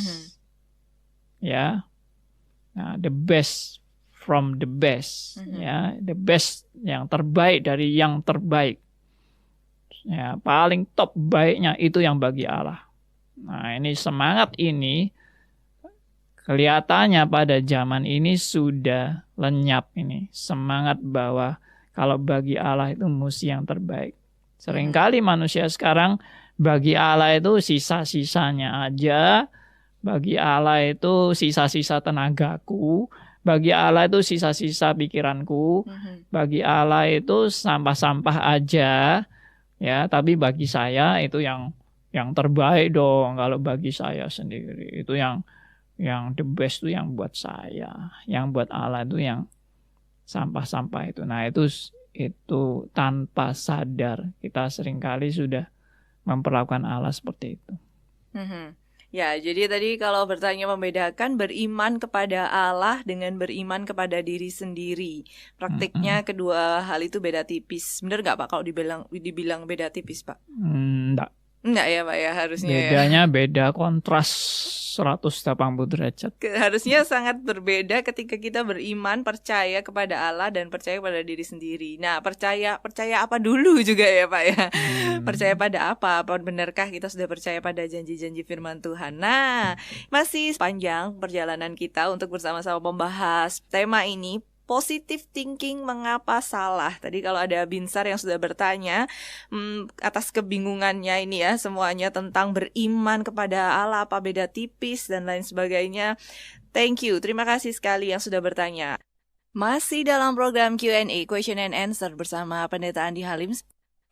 Ya. Nah, the best from the best. Ya, the best yang terbaik dari yang terbaik. Ya, paling top baiknya itu yang bagi Allah. Nah, ini semangat ini kelihatannya pada zaman ini sudah lenyap ini. Semangat bahwa kalau bagi Allah itu mesti yang terbaik. Seringkali manusia sekarang bagi Allah itu sisa-sisanya aja. Bagi Allah itu sisa-sisa tenagaku. Bagi Allah itu sisa-sisa pikiranku. Bagi Allah itu sampah-sampah aja. Ya, tapi bagi saya itu yang terbaik dong. Kalau bagi saya sendiri itu yang the best itu yang buat saya. Yang buat Allah itu yang sampah-sampah itu. Nah, itu tanpa sadar kita seringkali sudah memperlakukan Allah seperti itu. Ya, jadi tadi kalau bertanya membedakan beriman kepada Allah dengan beriman kepada diri sendiri. Praktiknya kedua hal itu beda tipis. Benar nggak Pak kalau dibilang beda tipis Pak? Enggak ya Pak ya, harusnya bedanya beda kontras 180 derajat. Harusnya sangat berbeda ketika kita beriman, percaya kepada Allah dan percaya pada diri sendiri. Nah, percaya apa dulu juga ya Pak ya? Percaya pada apa? Apa benarkah kita sudah percaya pada janji-janji firman Tuhan? Nah, masih panjang perjalanan kita untuk bersama-sama membahas tema ini. Positive thinking mengapa salah? Tadi kalau ada Binsar yang sudah bertanya atas kebingungannya ini ya, semuanya tentang beriman kepada Allah, apa beda tipis dan lain sebagainya. Thank you, terima kasih sekali yang sudah bertanya. Masih dalam program Q&A, Question and Answer bersama Pendeta Andi Halim.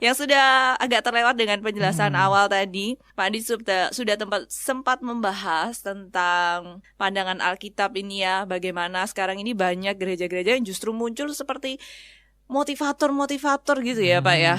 Yang sudah agak terlewat dengan penjelasan awal tadi, Pak Andi sudah sempat membahas tentang pandangan Alkitab ini ya, bagaimana sekarang ini banyak gereja-gereja yang justru muncul seperti motivator gitu ya Pak ya.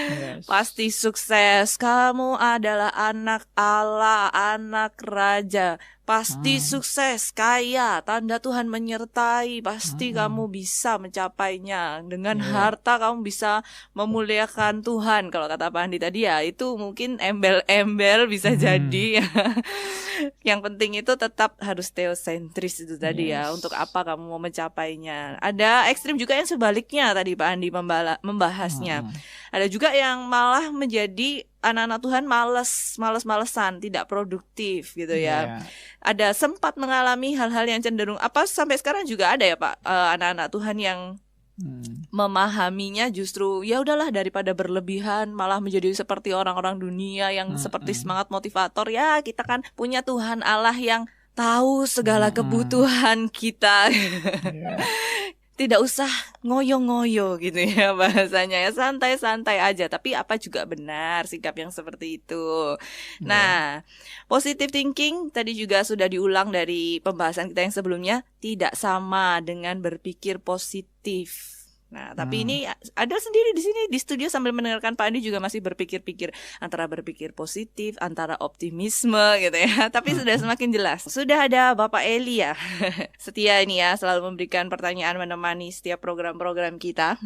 Yes. Pasti sukses, kamu adalah anak Allah, anak raja. Pasti sukses, kaya, tanda Tuhan menyertai. Pasti kamu bisa mencapainya. Dengan harta kamu bisa memuliakan Tuhan. Kalau kata Pak Andi tadi ya, itu mungkin embel-embel bisa jadi. Yang penting itu tetap harus teosentris itu tadi ya. Untuk apa kamu mau mencapainya. Ada ekstrim juga yang sebaliknya tadi Pak Andi membahasnya. Ada juga yang malah menjadi anak-anak Tuhan males-malesan, tidak produktif gitu ya. Ada sempat mengalami hal-hal yang cenderung sampai sekarang juga ada ya Pak, anak-anak Tuhan yang memahaminya justru ya udahlah daripada berlebihan malah menjadi seperti orang-orang dunia yang seperti semangat motivator. Ya kita kan punya Tuhan Allah yang tahu segala kebutuhan kita. Tidak usah ngoyo-ngoyo gitu ya bahasanya ya, santai-santai aja. Tapi apa juga benar sikap yang seperti itu. Nah, positive thinking tadi juga sudah diulang dari pembahasan kita yang sebelumnya, tidak sama dengan berpikir positif. Nah, tapi ini ada sendiri di sini di studio sambil mendengarkan Pak Andi juga masih berpikir-pikir antara berpikir positif, antara optimisme gitu ya. Tapi sudah semakin jelas. Sudah ada Bapak Eli ya. Setia ini ya, selalu memberikan pertanyaan menemani setiap program-program kita.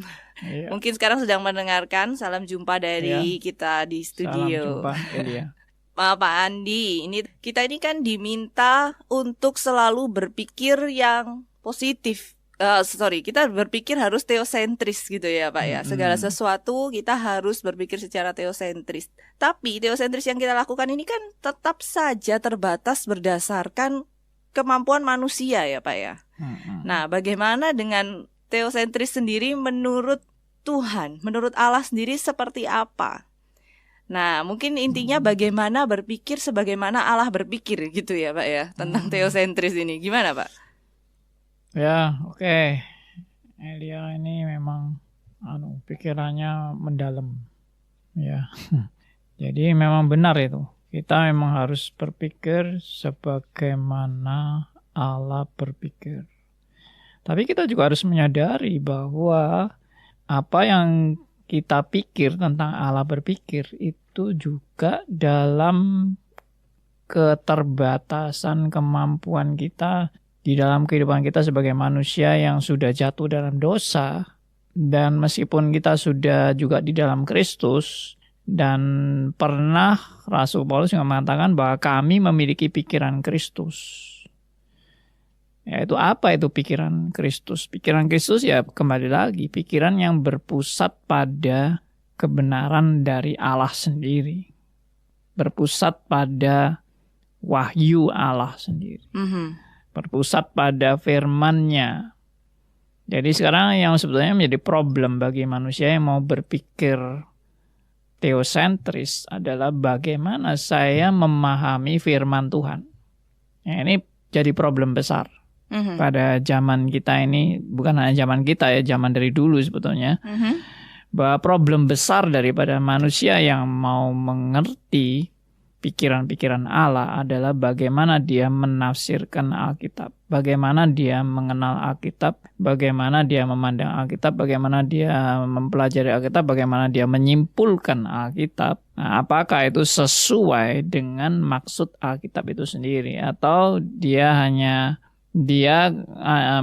Mungkin sekarang sedang mendengarkan. Salam jumpa dari kita di studio. Salam jumpa Elia. Pak Andi, kita ini kan diminta untuk selalu berpikir yang positif. Kita berpikir harus teosentris gitu ya Pak ya. Segala sesuatu kita harus berpikir secara teosentris. Tapi teosentris yang kita lakukan ini kan tetap saja terbatas berdasarkan kemampuan manusia ya Pak ya. Nah, bagaimana dengan teosentris sendiri menurut Tuhan, menurut Allah sendiri seperti apa? Nah, mungkin intinya bagaimana berpikir sebagaimana Allah berpikir gitu ya Pak ya, tentang teosentris ini. Gimana Pak? Ya, oke. Elia ini memang pikirannya mendalam. Ya. Jadi memang benar itu. Kita memang harus berpikir sebagaimana Allah berpikir. Tapi kita juga harus menyadari bahwa apa yang kita pikir tentang Allah berpikir itu juga dalam keterbatasan kemampuan kita di dalam kehidupan kita sebagai manusia yang sudah jatuh dalam dosa. Dan meskipun kita sudah juga di dalam Kristus, dan pernah Rasul Paulus juga mengatakan bahwa kami memiliki pikiran Kristus. Yaitu apa itu pikiran Kristus? Pikiran Kristus ya kembali lagi, pikiran yang berpusat pada kebenaran dari Allah sendiri. Berpusat pada wahyu Allah sendiri. Berpusat pada firman-Nya. Jadi sekarang yang sebetulnya menjadi problem bagi manusia yang mau berpikir teosentris adalah bagaimana saya memahami firman Tuhan. Ya, ini jadi problem besar pada zaman kita ini, bukan hanya zaman kita ya, zaman dari dulu sebetulnya. Bahwa problem besar daripada manusia yang mau mengerti pikiran-pikiran Allah adalah bagaimana dia menafsirkan Alkitab, bagaimana dia mengenal Alkitab, bagaimana dia memandang Alkitab, bagaimana dia mempelajari Alkitab, bagaimana dia menyimpulkan Alkitab. Nah, apakah itu sesuai dengan maksud Alkitab itu sendiri, atau dia hanya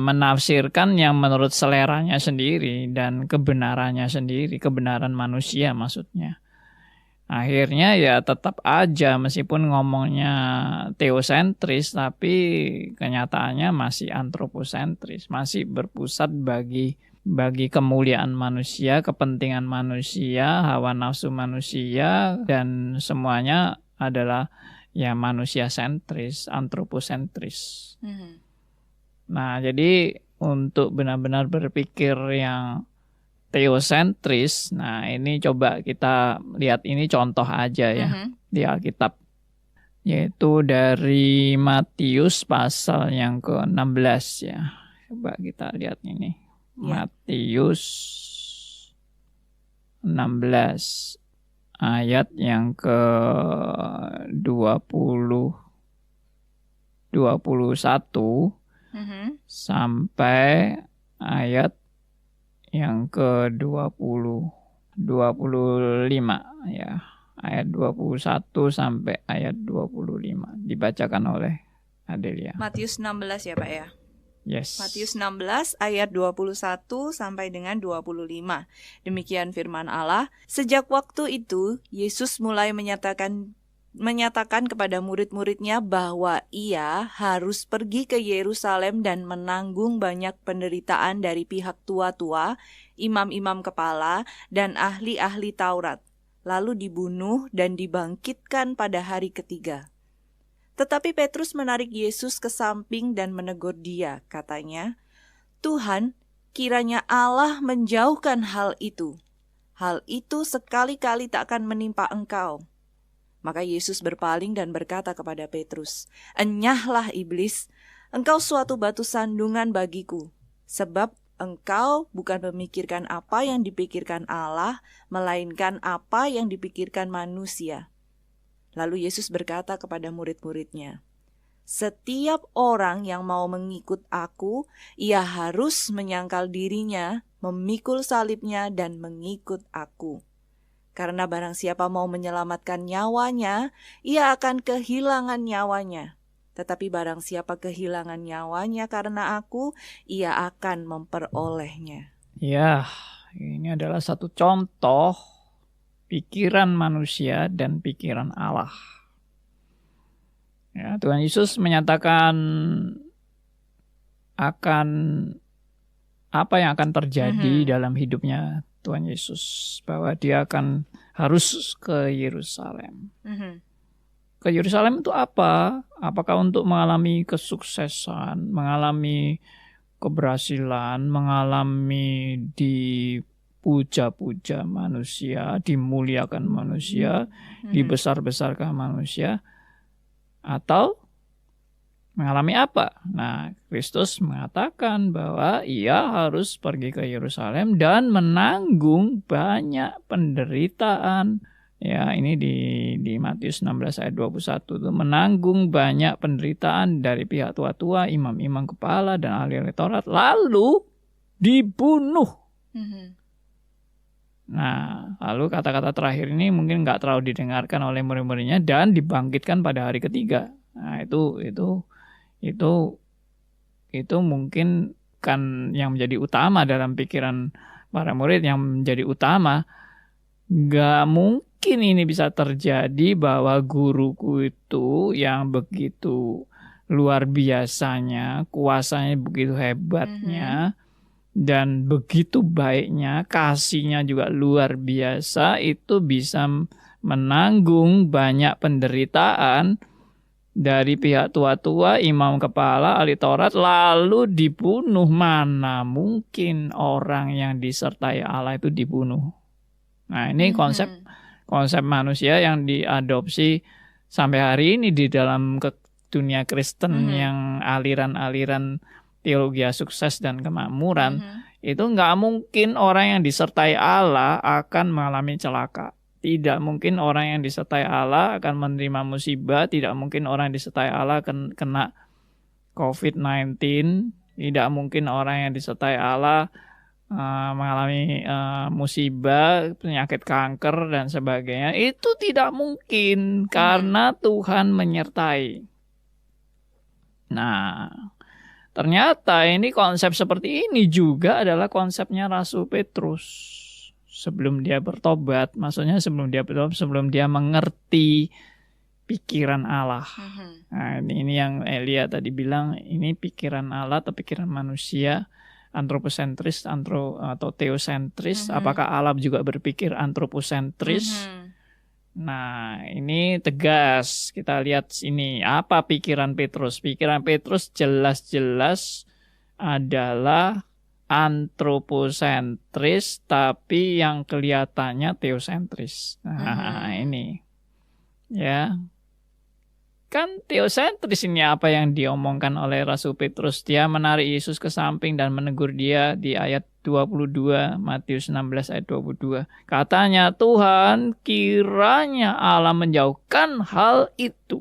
menafsirkan yang menurut seleranya sendiri dan kebenarannya sendiri, kebenaran manusia maksudnya. Akhirnya ya tetap aja meskipun ngomongnya teosentris, tapi kenyataannya masih antroposentris, masih berpusat bagi kemuliaan manusia, kepentingan manusia, hawa nafsu manusia, dan semuanya adalah ya manusia sentris, antroposentris. Nah, jadi untuk benar-benar berpikir yang teosentris, nah ini coba kita lihat ini contoh aja ya di Alkitab, yaitu dari Matius pasal yang ke-16 ya. Coba kita lihat ini. Ya. Matius 16 ayat yang ke 21 sampai ayat yang ke 25 ya. Ayat 21 sampai ayat 25 dibacakan oleh Adelia. Matius 16 ya Pak ya. Yes. Matius 16 ayat 21 sampai dengan 25. Demikian firman Allah. Sejak waktu itu Yesus mulai menyatakan kepada murid-muridnya bahwa ia harus pergi ke Yerusalem dan menanggung banyak penderitaan dari pihak tua-tua, imam-imam kepala, dan ahli-ahli Taurat, lalu dibunuh dan dibangkitkan pada hari ketiga. Tetapi Petrus menarik Yesus ke samping dan menegur dia, katanya, "Tuhan, kiranya Allah menjauhkan hal itu. Hal itu sekali-kali tak akan menimpa engkau." Maka Yesus berpaling dan berkata kepada Petrus, "Enyahlah iblis, engkau suatu batu sandungan bagiku, sebab engkau bukan memikirkan apa yang dipikirkan Allah, melainkan apa yang dipikirkan manusia." Lalu Yesus berkata kepada murid-muridnya, "Setiap orang yang mau mengikut aku, ia harus menyangkal dirinya, memikul salibnya, dan mengikut aku. Karena barang siapa mau menyelamatkan nyawanya, ia akan kehilangan nyawanya. Tetapi barang siapa kehilangan nyawanya karena aku, ia akan memperolehnya." Ya, ini adalah satu contoh pikiran manusia dan pikiran Allah. Ya, Tuhan Yesus menyatakan akan apa yang akan terjadi dalam hidupnya Tuhan Yesus, bahwa dia akan harus ke Yerusalem. Ke Yerusalem itu apa? Apakah untuk mengalami kesuksesan, mengalami keberhasilan, mengalami dipuja-puja manusia, dimuliakan manusia, dibesar-besarkan manusia, atau mengalami apa? Nah, Kristus mengatakan bahwa ia harus pergi ke Yerusalem dan menanggung banyak penderitaan. Ya, ini di Matius 16 ayat 21 itu menanggung banyak penderitaan dari pihak tua-tua, imam-imam kepala dan ahli-ahli Taurat, lalu dibunuh. Nah, lalu kata-kata terakhir ini mungkin nggak terlalu didengarkan oleh murid-muridnya, dan dibangkitkan pada hari ketiga. Nah, itu mungkin kan yang menjadi utama dalam pikiran para murid. Yang menjadi utama, nggak mungkin ini bisa terjadi bahwa guruku itu yang begitu luar biasanya, kuasanya begitu hebatnya, dan begitu baiknya, kasihnya juga luar biasa, itu bisa menanggung banyak penderitaan dari pihak tua-tua, imam kepala, ahli Taurat, lalu dibunuh. Mana mungkin orang yang disertai Allah itu dibunuh? Nah, ini konsep manusia yang diadopsi sampai hari ini di dalam dunia Kristen, yang aliran-aliran teologi sukses dan kemakmuran. Itu nggak mungkin orang yang disertai Allah akan mengalami celaka. Tidak mungkin orang yang disertai Allah akan menerima musibah. Tidak mungkin orang yang disertai Allah akan kena COVID-19. Tidak mungkin orang yang disertai Allah mengalami musibah, penyakit kanker dan sebagainya. Itu tidak mungkin karena Tuhan menyertai. Nah, ternyata ini konsep seperti ini juga adalah konsepnya Rasul Petrus. Sebelum dia bertobat, maksudnya sebelum dia mengerti pikiran Allah. Nah, ini yang Elia tadi bilang, ini pikiran Allah atau pikiran manusia, antroposentris atau teosentris. Apakah Allah juga berpikir antroposentris? Nah, ini tegas. Kita lihat sini, apa pikiran Petrus? Pikiran Petrus jelas-jelas adalah antroposentris, tapi yang kelihatannya teosentris. Nah, ini ya. Kan teosentris ini apa yang diomongkan oleh Rasul Petrus. Dia menarik Yesus ke samping dan menegur dia di ayat 22, Matius 16 ayat 22. Katanya, Tuhan, kiranya Allah menjauhkan hal itu.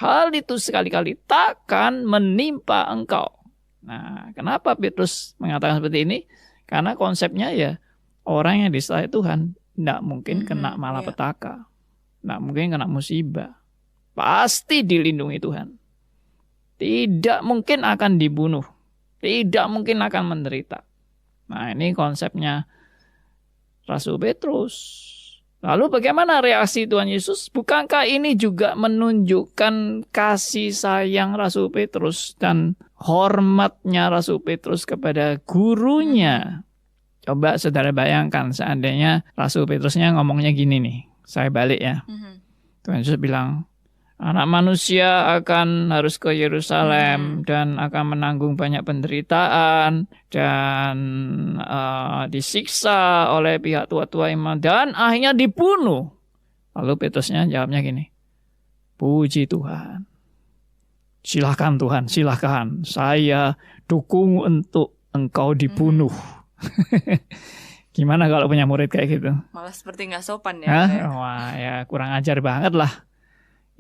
Hal itu sekali-kali takkan menimpa engkau. Nah, kenapa Petrus mengatakan seperti ini? Karena konsepnya ya, orang yang disalahi Tuhan tidak mungkin kena malapetaka. Tidak mungkin kena musibah. Pasti dilindungi Tuhan. Tidak mungkin akan dibunuh. Tidak mungkin akan menderita. Nah, ini konsepnya Rasul Petrus. Lalu bagaimana reaksi Tuhan Yesus? Bukankah ini juga menunjukkan kasih sayang Rasul Petrus dan hormatnya Rasul Petrus kepada gurunya? Coba saudara bayangkan seandainya Rasul Petrusnya ngomongnya gini nih. Saya balik ya. Tuhan Yesus bilang, anak manusia harus ke Yerusalem dan akan menanggung banyak penderitaan dan disiksa oleh pihak tua-tua imam dan akhirnya dibunuh. Lalu Petrusnya jawabnya gini, puji Tuhan. Silakan Tuhan, silakan. Saya dukung untuk engkau dibunuh. Gimana kalau punya murid kayak gitu? Malah seperti nggak sopan ya. Wah ya kurang ajar banget lah.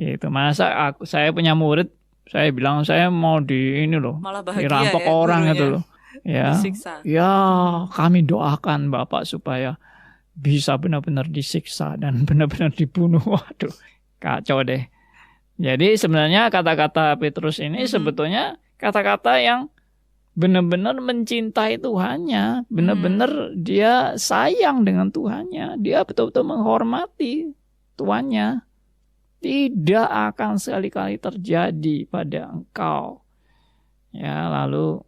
Itu masa saya punya murid, saya bilang saya mau malah bahagia dirampok ya, orang gurunya. gitu loh. Ya, Disiksa. ya kami doakan Bapak supaya bisa benar-benar disiksa dan benar-benar dibunuh. Waduh, kacau deh. Jadi sebenarnya kata-kata Petrus ini sebetulnya kata-kata yang benar-benar mencintai Tuhannya, benar-benar dia sayang dengan Tuhannya, dia betul-betul menghormati Tuhannya. Tidak akan sekali-kali terjadi pada engkau. Ya, lalu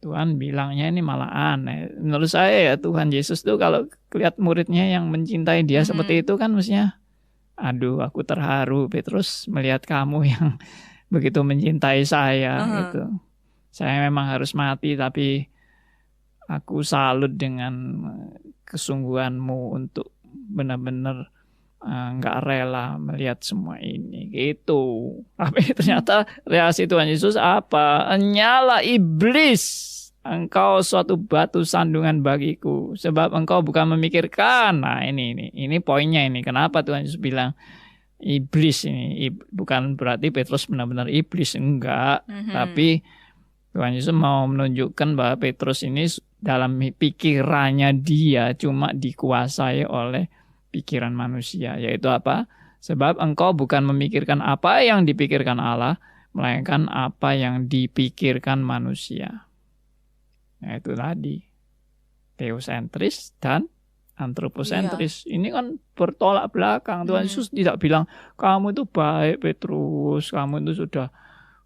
Tuhan bilangnya ini malah aneh. Menurut saya ya Tuhan Yesus tuh kalau lihat muridnya yang mencintai dia seperti itu kan mestinya, aduh aku terharu Petrus melihat kamu yang begitu mencintai saya gitu. Saya memang harus mati tapi aku salut dengan kesungguhanmu untuk benar-benar nggak rela melihat semua ini gitu. Tapi ternyata reaksi Tuhan Yesus apa? Nyala iblis, engkau suatu batu sandungan bagiku, sebab engkau bukan memikirkan. Nah ini poinnya ini. Kenapa Tuhan Yesus bilang iblis ini? Bukan berarti Petrus benar-benar iblis, enggak. Tapi Tuhan Yesus mau menunjukkan bahwa Petrus ini dalam pikirannya dia cuma dikuasai oleh pikiran manusia, yaitu apa? Sebab engkau bukan memikirkan apa yang dipikirkan Allah, melainkan apa yang dipikirkan manusia. Nah, itu tadi. Teosentris dan antroposentris. Ini kan bertolak belakang. Tuhan Yesus tidak bilang, kamu itu baik Petrus, kamu itu sudah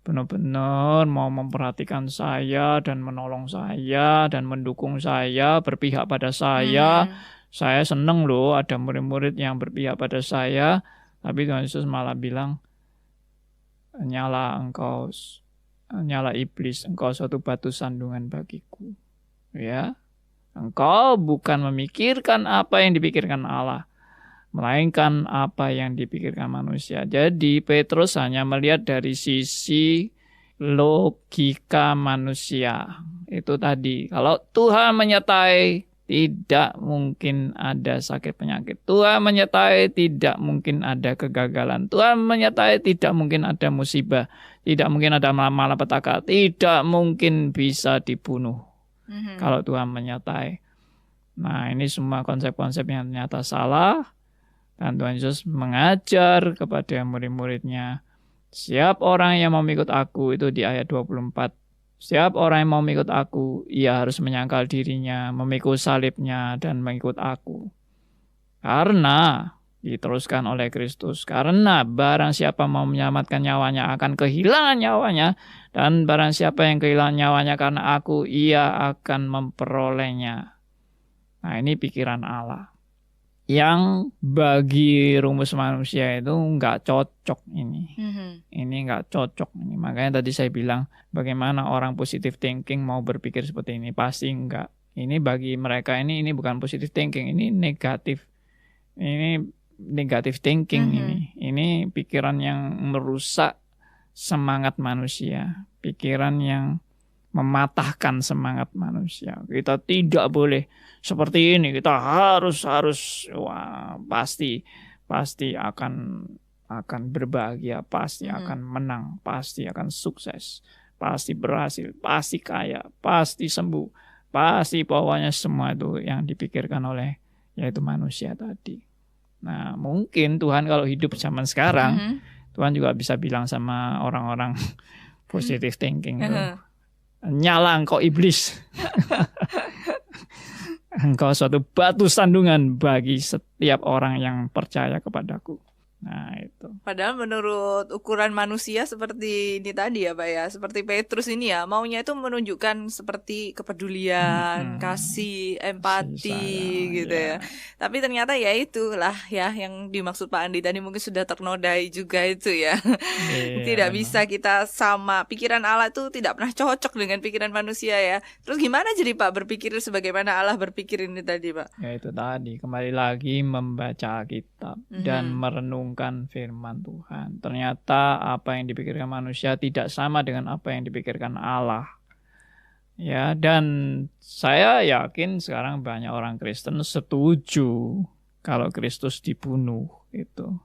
benar-benar mau memperhatikan saya dan menolong saya dan mendukung saya, berpihak pada saya. Saya senang loh ada murid-murid yang berpihak pada saya. Tapi Tuhan Yesus malah bilang, nyala iblis, engkau suatu batu sandungan bagiku. Ya, engkau bukan memikirkan apa yang dipikirkan Allah, melainkan apa yang dipikirkan manusia. Jadi Petrus hanya melihat dari sisi logika manusia. Itu tadi, kalau Tuhan menyertai, tidak mungkin ada sakit penyakit. Tuhan menyertai, tidak mungkin ada kegagalan. Tuhan menyertai, tidak mungkin ada musibah. Tidak mungkin ada malapetaka. Tidak mungkin bisa dibunuh kalau Tuhan menyertai. Nah, ini semua konsep-konsep yang ternyata salah. Dan Tuhan Yesus mengajar kepada murid-muridnya, setiap orang yang mau mengikut aku, itu di ayat 24. Setiap orang yang mau mengikut aku, ia harus menyangkal dirinya, memikul salibnya, dan mengikut aku. Karena, diteruskan oleh Kristus, karena barang siapa mau menyelamatkan nyawanya akan kehilangan nyawanya, dan barang siapa yang kehilangan nyawanya karena aku, ia akan memperolehnya. Nah, ini pikiran Allah. Yang bagi rumus manusia itu nggak cocok ini. Ini nggak cocok ini. Makanya tadi saya bilang, bagaimana orang positive thinking mau berpikir seperti ini? Pasti enggak. Ini bagi mereka ini bukan positive thinking, ini negatif. Ini negative thinking ini pikiran yang merusak semangat manusia, pikiran yang mematahkan semangat manusia. Kita tidak boleh seperti ini, kita harus pasti akan berbahagia, pasti akan menang, pasti akan sukses, pasti berhasil, pasti kaya, pasti sembuh, pasti pokoknya semua itu yang dipikirkan oleh yaitu manusia tadi. Nah, mungkin Tuhan kalau hidup zaman sekarang, Tuhan juga bisa bilang sama orang-orang positive thinking itu, nyala engkau iblis. Engkau suatu batu sandungan bagi setiap orang yang percaya kepadaku. Nah itu. Padahal menurut ukuran manusia seperti ini tadi ya Pak ya, seperti Petrus ini ya, maunya itu menunjukkan seperti kepedulian, kasih, empati gitu ya. Tapi ternyata ya itulah ya yang dimaksud Pak Andi tadi, mungkin sudah ternodai juga itu ya. Tidak bisa kita sama, pikiran Allah itu tidak pernah cocok dengan pikiran manusia ya. Terus gimana jadi Pak berpikir sebagaimana Allah berpikir ini tadi Pak? Ya itu tadi, kembali lagi membaca Alkitab dan merenung firman Tuhan. Ternyata apa yang dipikirkan manusia tidak sama dengan apa yang dipikirkan Allah. Ya, dan saya yakin sekarang banyak orang Kristen setuju kalau Kristus dibunuh itu.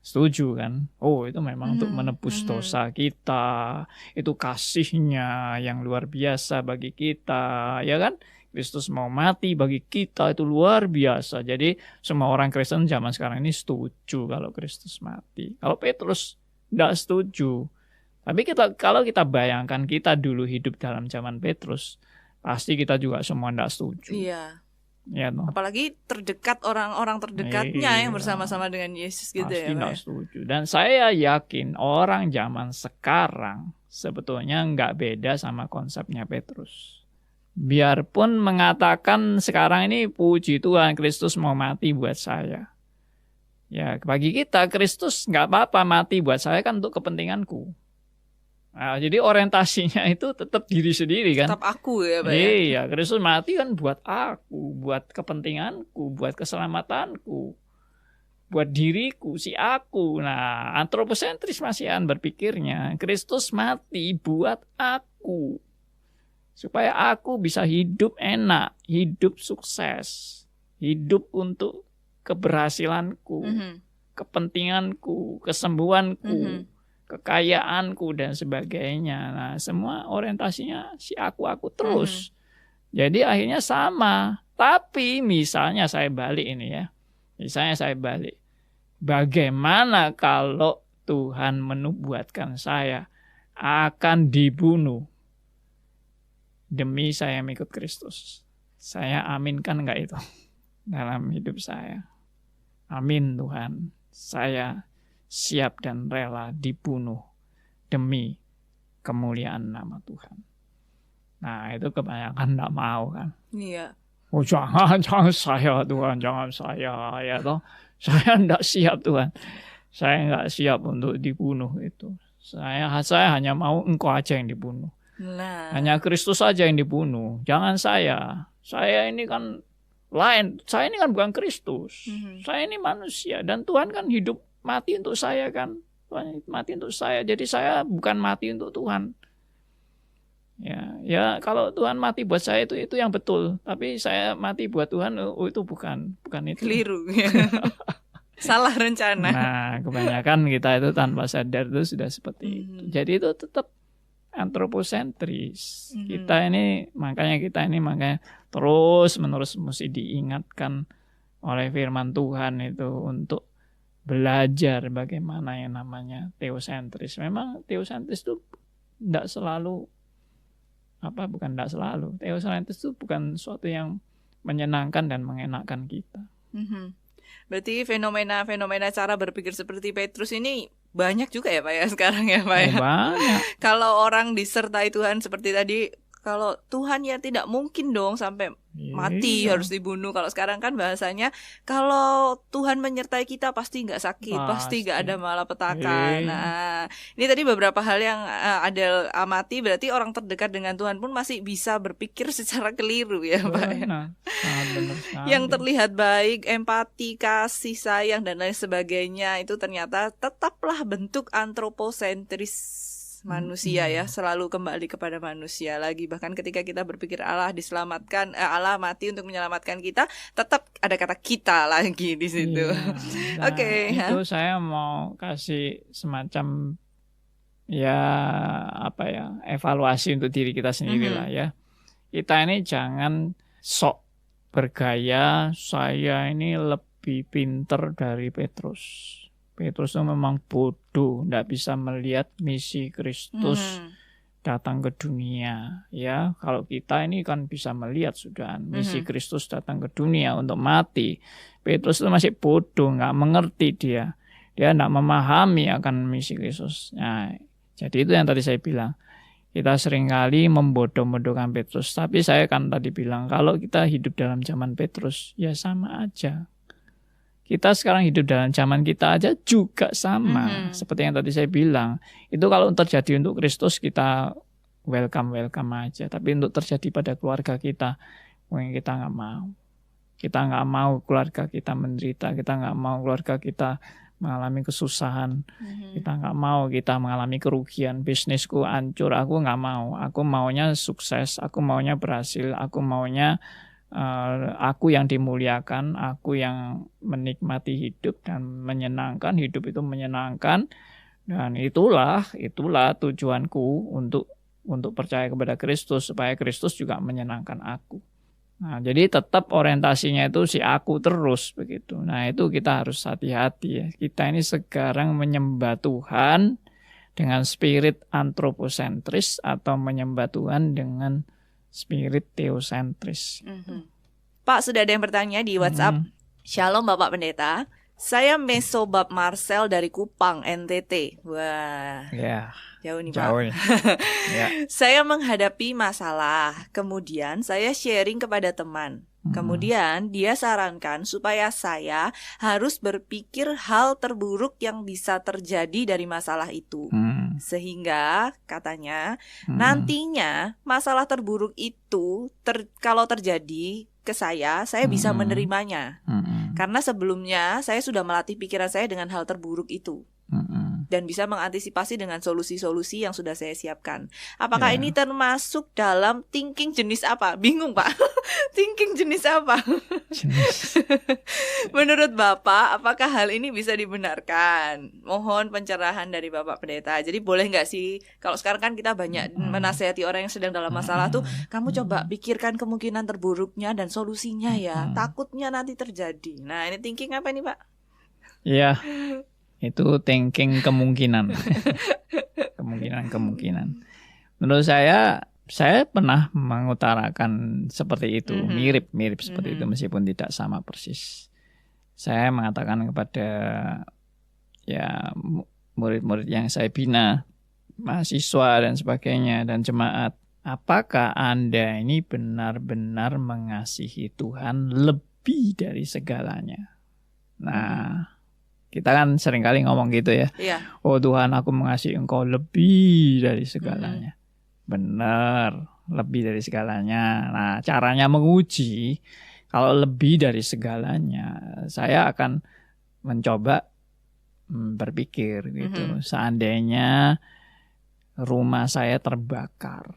Setuju kan? Oh, itu memang untuk menebus dosa kita. Itu kasihnya yang luar biasa bagi kita, ya kan? Kristus mau mati bagi kita, itu luar biasa. Jadi semua orang Kristen zaman sekarang ini setuju kalau Kristus mati. Kalau Petrus tidak setuju. Tapi kalau kita bayangkan kita dulu hidup dalam zaman Petrus, pasti kita juga semua tidak setuju. Iya. Ya, no? Apalagi terdekat orang-orang terdekatnya yang bersama-sama dengan Yesus gitu pasti ya. Pasti tidak setuju. Dan saya yakin orang zaman sekarang sebetulnya nggak beda sama konsepnya Petrus. Biarpun mengatakan sekarang ini puji Tuhan Kristus mau mati buat saya. Ya bagi kita Kristus nggak apa-apa mati buat saya kan untuk kepentinganku. Nah, jadi orientasinya itu tetap diri sendiri kan. Tetap aku ya Pak ya. Iya, Kristus mati kan buat aku, buat kepentinganku, buat keselamatanku, buat diriku, si aku. Nah, antroposentris masihan berpikirnya Kristus mati buat aku. Supaya aku bisa hidup enak, hidup sukses, hidup untuk keberhasilanku, kepentinganku, kesembuhanku, kekayaanku, dan sebagainya. Nah, semua orientasinya si aku terus. Jadi akhirnya sama. Tapi misalnya saya balik ini ya. Misalnya saya balik. Bagaimana kalau Tuhan menubuatkan saya akan dibunuh demi saya mengikut Kristus? Saya aminkan enggak itu dalam hidup saya? Amin Tuhan. Saya siap dan rela dibunuh demi kemuliaan nama Tuhan. Nah itu kebanyakan enggak mau kan. Iya. Oh jangan saya Tuhan, jangan saya ya toh. Saya enggak siap Tuhan. Saya enggak siap untuk dibunuh itu. Saya hanya mau Engkau aja yang dibunuh. Nah. Hanya Kristus saja yang dibunuh. Jangan saya. Saya ini kan lain. Saya ini kan bukan Kristus. Saya ini manusia. Dan Tuhan kan hidup mati untuk saya kan. Tuhan mati untuk saya. Jadi saya bukan mati untuk Tuhan. Ya kalau Tuhan mati buat saya itu yang betul. Tapi saya mati buat Tuhan itu bukan itu. Keliru. Salah rencana. Nah kebanyakan kita itu tanpa sadar itu sudah seperti itu. Jadi itu tetap antroposentris. Kita ini makanya terus menerus mesti diingatkan oleh firman Tuhan itu untuk belajar bagaimana yang namanya teosentris. Memang teosentris itu tidak selalu teosentris itu bukan sesuatu yang menyenangkan dan mengenakkan kita. Berarti fenomena cara berpikir seperti Petrus ini banyak juga ya Pak ya sekarang ya Pak ya. Banyak. Kalau orang disertai Tuhan seperti tadi, kalau Tuhan ya tidak mungkin dong sampai mati, harus dibunuh. Kalau sekarang kan bahasanya kalau Tuhan menyertai kita pasti nggak sakit, pasti nggak ada malapetaka. Nah, ini tadi beberapa hal yang Adel amati, berarti orang terdekat dengan Tuhan pun masih bisa berpikir secara keliru ya Pak. Benar sekali. Yang terlihat baik, empati, kasih sayang dan lain sebagainya itu ternyata tetaplah bentuk antroposentris manusia ya, selalu kembali kepada manusia lagi. Bahkan ketika kita berpikir Allah diselamatkan, Allah mati untuk menyelamatkan kita, tetap ada kata kita lagi di situ. Oke. Itu saya mau kasih semacam evaluasi untuk diri kita sendiri lah ya. Kita ini jangan sok bergaya saya ini lebih pinter dari Petrus. Petrus itu memang bodoh, tidak bisa melihat misi Kristus datang ke dunia. Ya, kalau kita ini kan bisa melihat sudah misi Kristus datang ke dunia untuk mati. Petrus itu masih bodoh, nggak mengerti dia tidak memahami akan misi Kristus. Nah, jadi itu yang tadi saya bilang. Kita seringkali membodoh-bodohkan Petrus. Tapi saya kan tadi bilang kalau kita hidup dalam zaman Petrus, ya sama aja. Kita sekarang hidup dalam zaman kita aja juga sama. Seperti yang tadi saya bilang. Itu kalau terjadi untuk Kristus kita welcome aja. Tapi untuk terjadi pada keluarga kita, mungkin kita nggak mau. Kita nggak mau keluarga kita menderita. Kita nggak mau keluarga kita mengalami kesusahan. Kita nggak mau kita mengalami kerugian. Bisnisku hancur. Aku nggak mau. Aku maunya sukses. Aku maunya berhasil. Aku maunya aku yang dimuliakan, aku yang menikmati hidup dan menyenangkan, hidup itu menyenangkan, dan itulah tujuanku untuk percaya kepada Kristus supaya Kristus juga menyenangkan aku. Nah, jadi tetap orientasinya itu si aku terus begitu. Nah, itu kita harus hati-hati ya. Kita ini sekarang menyembah Tuhan dengan spirit antroposentris atau menyembah Tuhan dengan spirit teosentris. Pak, sudah ada yang bertanya di WhatsApp. Shalom Bapak Pendeta, saya Mesobab Marcel dari Kupang, NTT. Wah, jauh nih Pak. Saya menghadapi masalah, kemudian saya sharing kepada teman. Kemudian dia sarankan supaya saya harus berpikir hal terburuk yang bisa terjadi dari masalah itu. Sehingga katanya nantinya masalah terburuk itu kalau terjadi ke saya bisa menerimanya. Karena sebelumnya saya sudah melatih pikiran saya dengan hal terburuk itu. Dan bisa mengantisipasi dengan solusi-solusi yang sudah saya siapkan. Apakah ini termasuk dalam thinking jenis apa? Bingung Pak. Thinking jenis apa? Menurut Bapak, apakah hal ini bisa dibenarkan? Mohon pencerahan dari Bapak Pendeta. Jadi boleh nggak sih, kalau sekarang kan kita banyak menasihati orang yang sedang dalam masalah tuh, kamu coba pikirkan kemungkinan terburuknya dan solusinya ya. Takutnya nanti terjadi. Nah, ini thinking apa nih Pak? Iya. Itu thinking kemungkinan. Kemungkinan. Menurut saya pernah mengutarakan seperti itu, mirip seperti itu meskipun tidak sama persis. Saya mengatakan kepada murid-murid yang saya bina, mahasiswa dan sebagainya dan jemaat, apakah Anda ini benar-benar mengasihi Tuhan lebih dari segalanya? Nah, kita kan seringkali ngomong gitu ya. Oh Tuhan, aku mengasihi Engkau lebih dari segalanya. Benar, lebih dari segalanya. Nah, caranya menguji, kalau lebih dari segalanya, saya akan mencoba berpikir gitu. Seandainya rumah saya terbakar,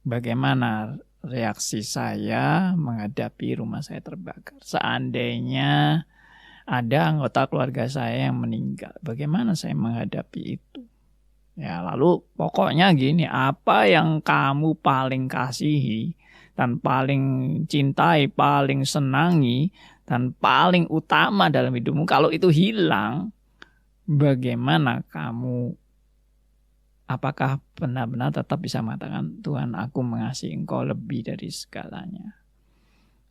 bagaimana reaksi saya menghadapi rumah saya terbakar? Seandainya ada anggota keluarga saya yang meninggal, bagaimana saya menghadapi itu? Ya, lalu pokoknya gini, apa yang kamu paling kasihi dan paling cintai, paling senangi dan paling utama dalam hidupmu, kalau itu hilang, bagaimana kamu, apakah benar-benar tetap bisa mengatakan Tuhan, aku mengasihi Engkau lebih dari segalanya?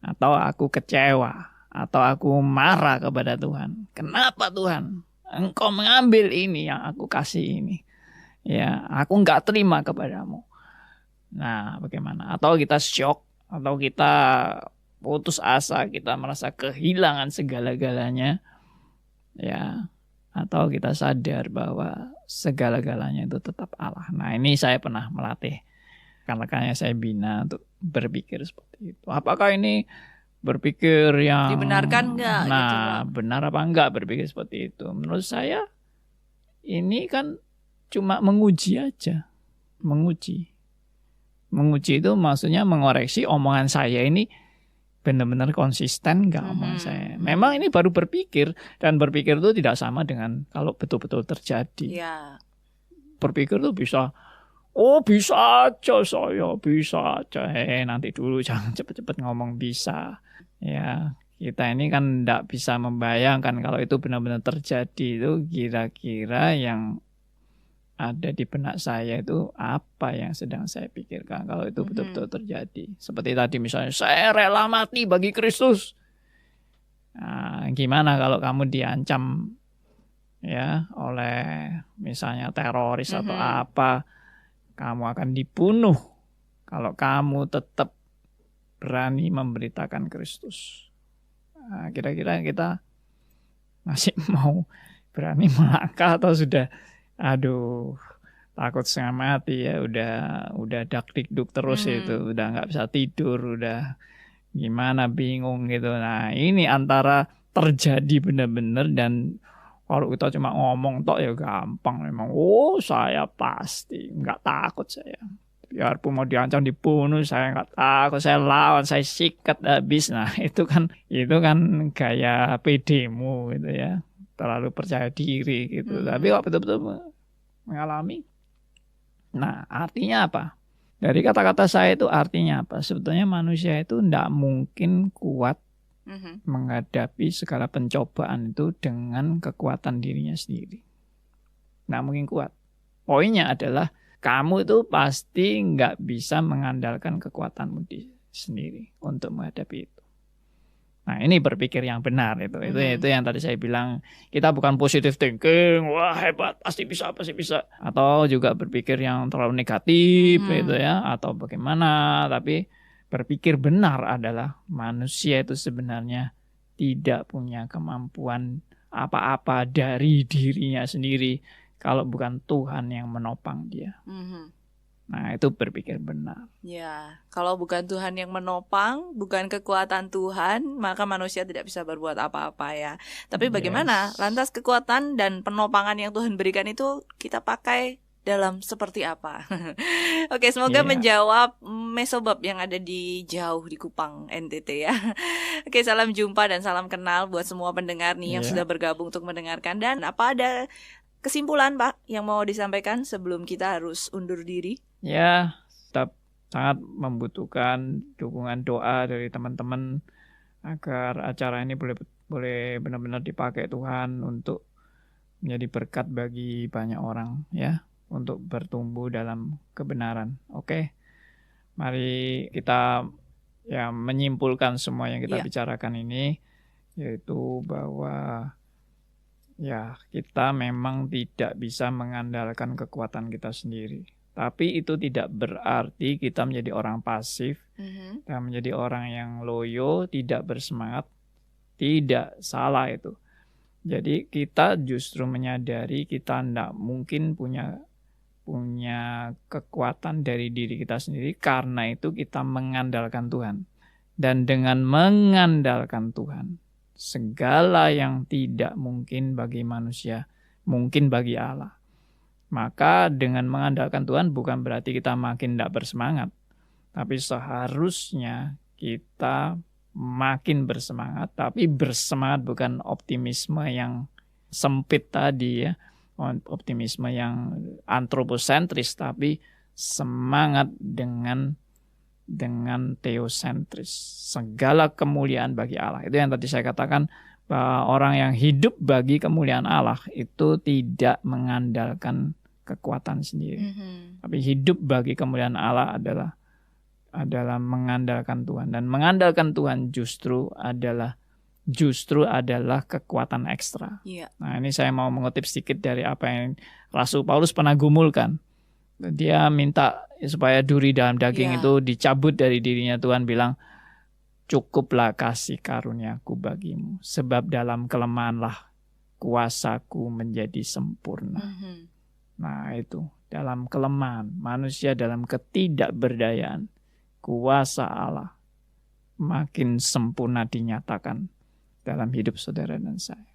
Atau aku kecewa, atau aku marah kepada Tuhan. Kenapa Tuhan? Engkau mengambil ini yang aku kasih ini. Ya, aku enggak terima kepadamu. Nah, bagaimana? Atau kita shock, atau kita putus asa, kita merasa kehilangan segala-galanya, ya, atau kita sadar bahwa segala-galanya itu tetap Allah. Nah, ini saya pernah melatih rekan-rekannya saya bina untuk berpikir seperti itu. Apakah ini berpikir yang dibenarkan nggak? Nah, gitu, Pak? benar apa enggak berpikir seperti itu? Menurut saya ini kan cuma menguji aja. Menguji itu maksudnya mengoreksi omongan saya ini benar-benar konsisten nggak omongan saya. Memang ini baru berpikir, dan berpikir itu tidak sama dengan kalau betul-betul terjadi. Ya. Berpikir itu bisa, oh bisa aja saya, bisa aja. Nanti dulu, jangan cepet-cepet ngomong bisa. Ya, kita ini kan tidak bisa membayangkan kalau itu benar-benar terjadi, itu kira-kira yang ada di benak saya itu apa yang sedang saya pikirkan kalau itu betul-betul terjadi. Seperti tadi misalnya, saya rela mati bagi Kristus. Nah, gimana kalau kamu diancam ya oleh misalnya teroris atau apa, kamu akan dibunuh kalau kamu tetap berani memberitakan Kristus. Nah, kira-kira kita masih mau berani melangkah atau sudah takut setengah mati ya, udah dak-dikduk terus itu, udah nggak bisa tidur, udah gimana, bingung gitu. Nah, ini antara terjadi benar-benar dan kalau kita cuma ngomong tok ya gampang memang. Oh, saya pasti nggak takut saya. Biarpun mau diancam dibunuh, saya nggak takut, saya lawan, saya sikat habis. Nah, itu kan gaya pedemu gitu ya, terlalu percaya diri gitu. Tapi kok betul-betul mengalami. Nah, artinya apa? Dari kata-kata saya itu artinya apa? Sebetulnya manusia itu tidak mungkin kuat menghadapi segala pencobaan itu dengan kekuatan dirinya sendiri. Tidak mungkin kuat. Poinnya adalah kamu itu pasti nggak bisa mengandalkan kekuatanmu sendiri untuk menghadapi itu. Nah, ini berpikir yang benar itu yang tadi saya bilang, kita bukan positive thinking, wah hebat, pasti bisa, atau juga berpikir yang terlalu negatif gitu ya, atau bagaimana. Tapi berpikir benar adalah manusia itu sebenarnya tidak punya kemampuan apa-apa dari dirinya sendiri kalau bukan Tuhan yang menopang dia. Nah, itu berpikir benar. Ya, kalau bukan Tuhan yang menopang, bukan kekuatan Tuhan, maka manusia tidak bisa berbuat apa-apa ya. Tapi bagaimana? Lantas kekuatan dan penopangan yang Tuhan berikan itu kita pakai dalam seperti apa? Oke, semoga menjawab mesobab yang ada di jauh di Kupang, NTT ya. Oke, salam jumpa dan salam kenal buat semua pendengar nih yang sudah bergabung untuk mendengarkan. Dan apa ada kesimpulan Pak yang mau disampaikan sebelum kita harus undur diri? Ya, tetap sangat membutuhkan dukungan doa dari teman-teman agar acara ini boleh benar-benar dipakai Tuhan untuk menjadi berkat bagi banyak orang ya, untuk bertumbuh dalam kebenaran. Oke. Mari kita ya menyimpulkan semua yang kita bicarakan ini, yaitu bahwa ya kita memang tidak bisa mengandalkan kekuatan kita sendiri. Tapi itu tidak berarti kita menjadi orang pasif, dan menjadi orang yang loyo, tidak bersemangat. Tidak, salah itu. Jadi kita justru menyadari kita tidak mungkin punya kekuatan dari diri kita sendiri, karena itu kita mengandalkan Tuhan. Dan dengan mengandalkan Tuhan, segala yang tidak mungkin bagi manusia, mungkin bagi Allah. Maka dengan mengandalkan Tuhan bukan berarti kita makin tidak bersemangat. Tapi seharusnya kita makin bersemangat. Tapi bersemangat bukan optimisme yang sempit tadi ya. Optimisme yang antroposentris. Tapi semangat dengan teosentris. Segala kemuliaan bagi Allah. Itu yang tadi saya katakan, bahwa orang yang hidup bagi kemuliaan Allah itu tidak mengandalkan kekuatan sendiri. Tapi hidup bagi kemuliaan Allah adalah mengandalkan Tuhan. Dan mengandalkan Tuhan justru adalah kekuatan ekstra. Nah, ini saya mau mengutip sedikit dari apa yang Rasul Paulus pernah gumulkan. Dia minta supaya duri dalam daging Ya. itu dicabut dari dirinya. Tuhan bilang, cukuplah kasih karuniaku bagimu, sebab dalam kelemahanlah kuasaku menjadi sempurna. Nah itu, dalam kelemahan, manusia dalam ketidakberdayaan, kuasa Allah makin sempurna dinyatakan dalam hidup saudara dan saya.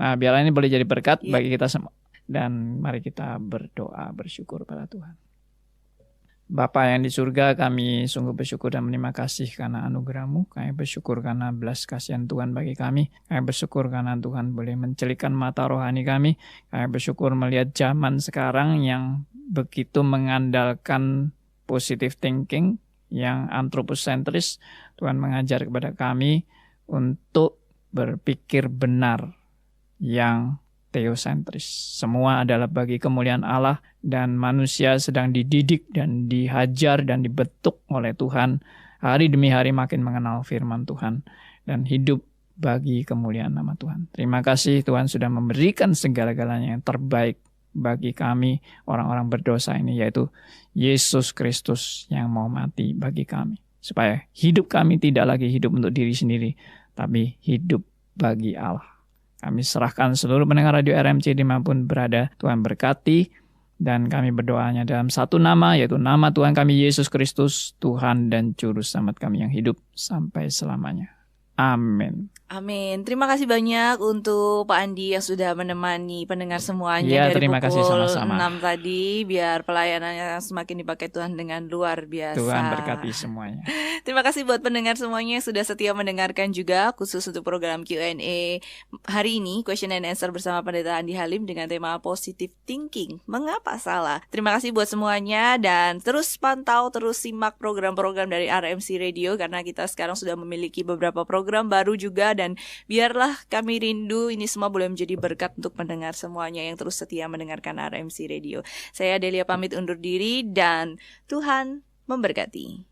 Nah, biarlah ini boleh jadi berkat bagi kita semua. Dan mari kita berdoa, bersyukur pada Tuhan. Bapa yang di surga, kami sungguh bersyukur dan berterima kasih karena anugerah-Mu. Kami bersyukur karena belas kasihan Tuhan bagi kami. Kami bersyukur karena Tuhan boleh mencelikkan mata rohani kami. Kami bersyukur melihat zaman sekarang yang begitu mengandalkan positive thinking, yang antroposentris. Tuhan mengajar kepada kami untuk berpikir benar, yang teosentris. Semua adalah bagi kemuliaan Allah, dan manusia sedang dididik dan dihajar dan dibentuk oleh Tuhan. Hari demi hari makin mengenal firman Tuhan dan hidup bagi kemuliaan nama Tuhan. Terima kasih Tuhan sudah memberikan segala-galanya yang terbaik bagi kami orang-orang berdosa ini, yaitu Yesus Kristus yang mau mati bagi kami. Supaya hidup kami tidak lagi hidup untuk diri sendiri, tapi hidup bagi Allah. Kami serahkan seluruh pendengar radio RMC dimanapun berada. Tuhan berkati, dan kami berdoanya dalam satu nama, yaitu nama Tuhan kami Yesus Kristus, Tuhan dan Juru Selamat kami yang hidup sampai selamanya. Amin. Amin. Terima kasih banyak untuk Pak Andi yang sudah menemani pendengar Ya, semuanya dari terima kasih pukul sama-sama. 6 tadi. Biar pelayanannya semakin dipakai Tuhan dengan luar biasa. Tuhan berkati semuanya. Terima kasih buat pendengar semuanya yang sudah setia mendengarkan juga, khusus untuk program Q&A hari ini, Question and Answer bersama Pendeta Andi Halim dengan tema Positive Thinking, Mengapa Salah. Terima kasih buat semuanya, dan terus pantau, terus simak program-program dari RMC Radio, karena kita sekarang sudah memiliki beberapa program baru juga, dan biarlah kami rindu ini semua boleh menjadi berkat untuk pendengar semuanya yang terus setia mendengarkan RMC Radio. Saya Delia pamit undur diri, dan Tuhan memberkati.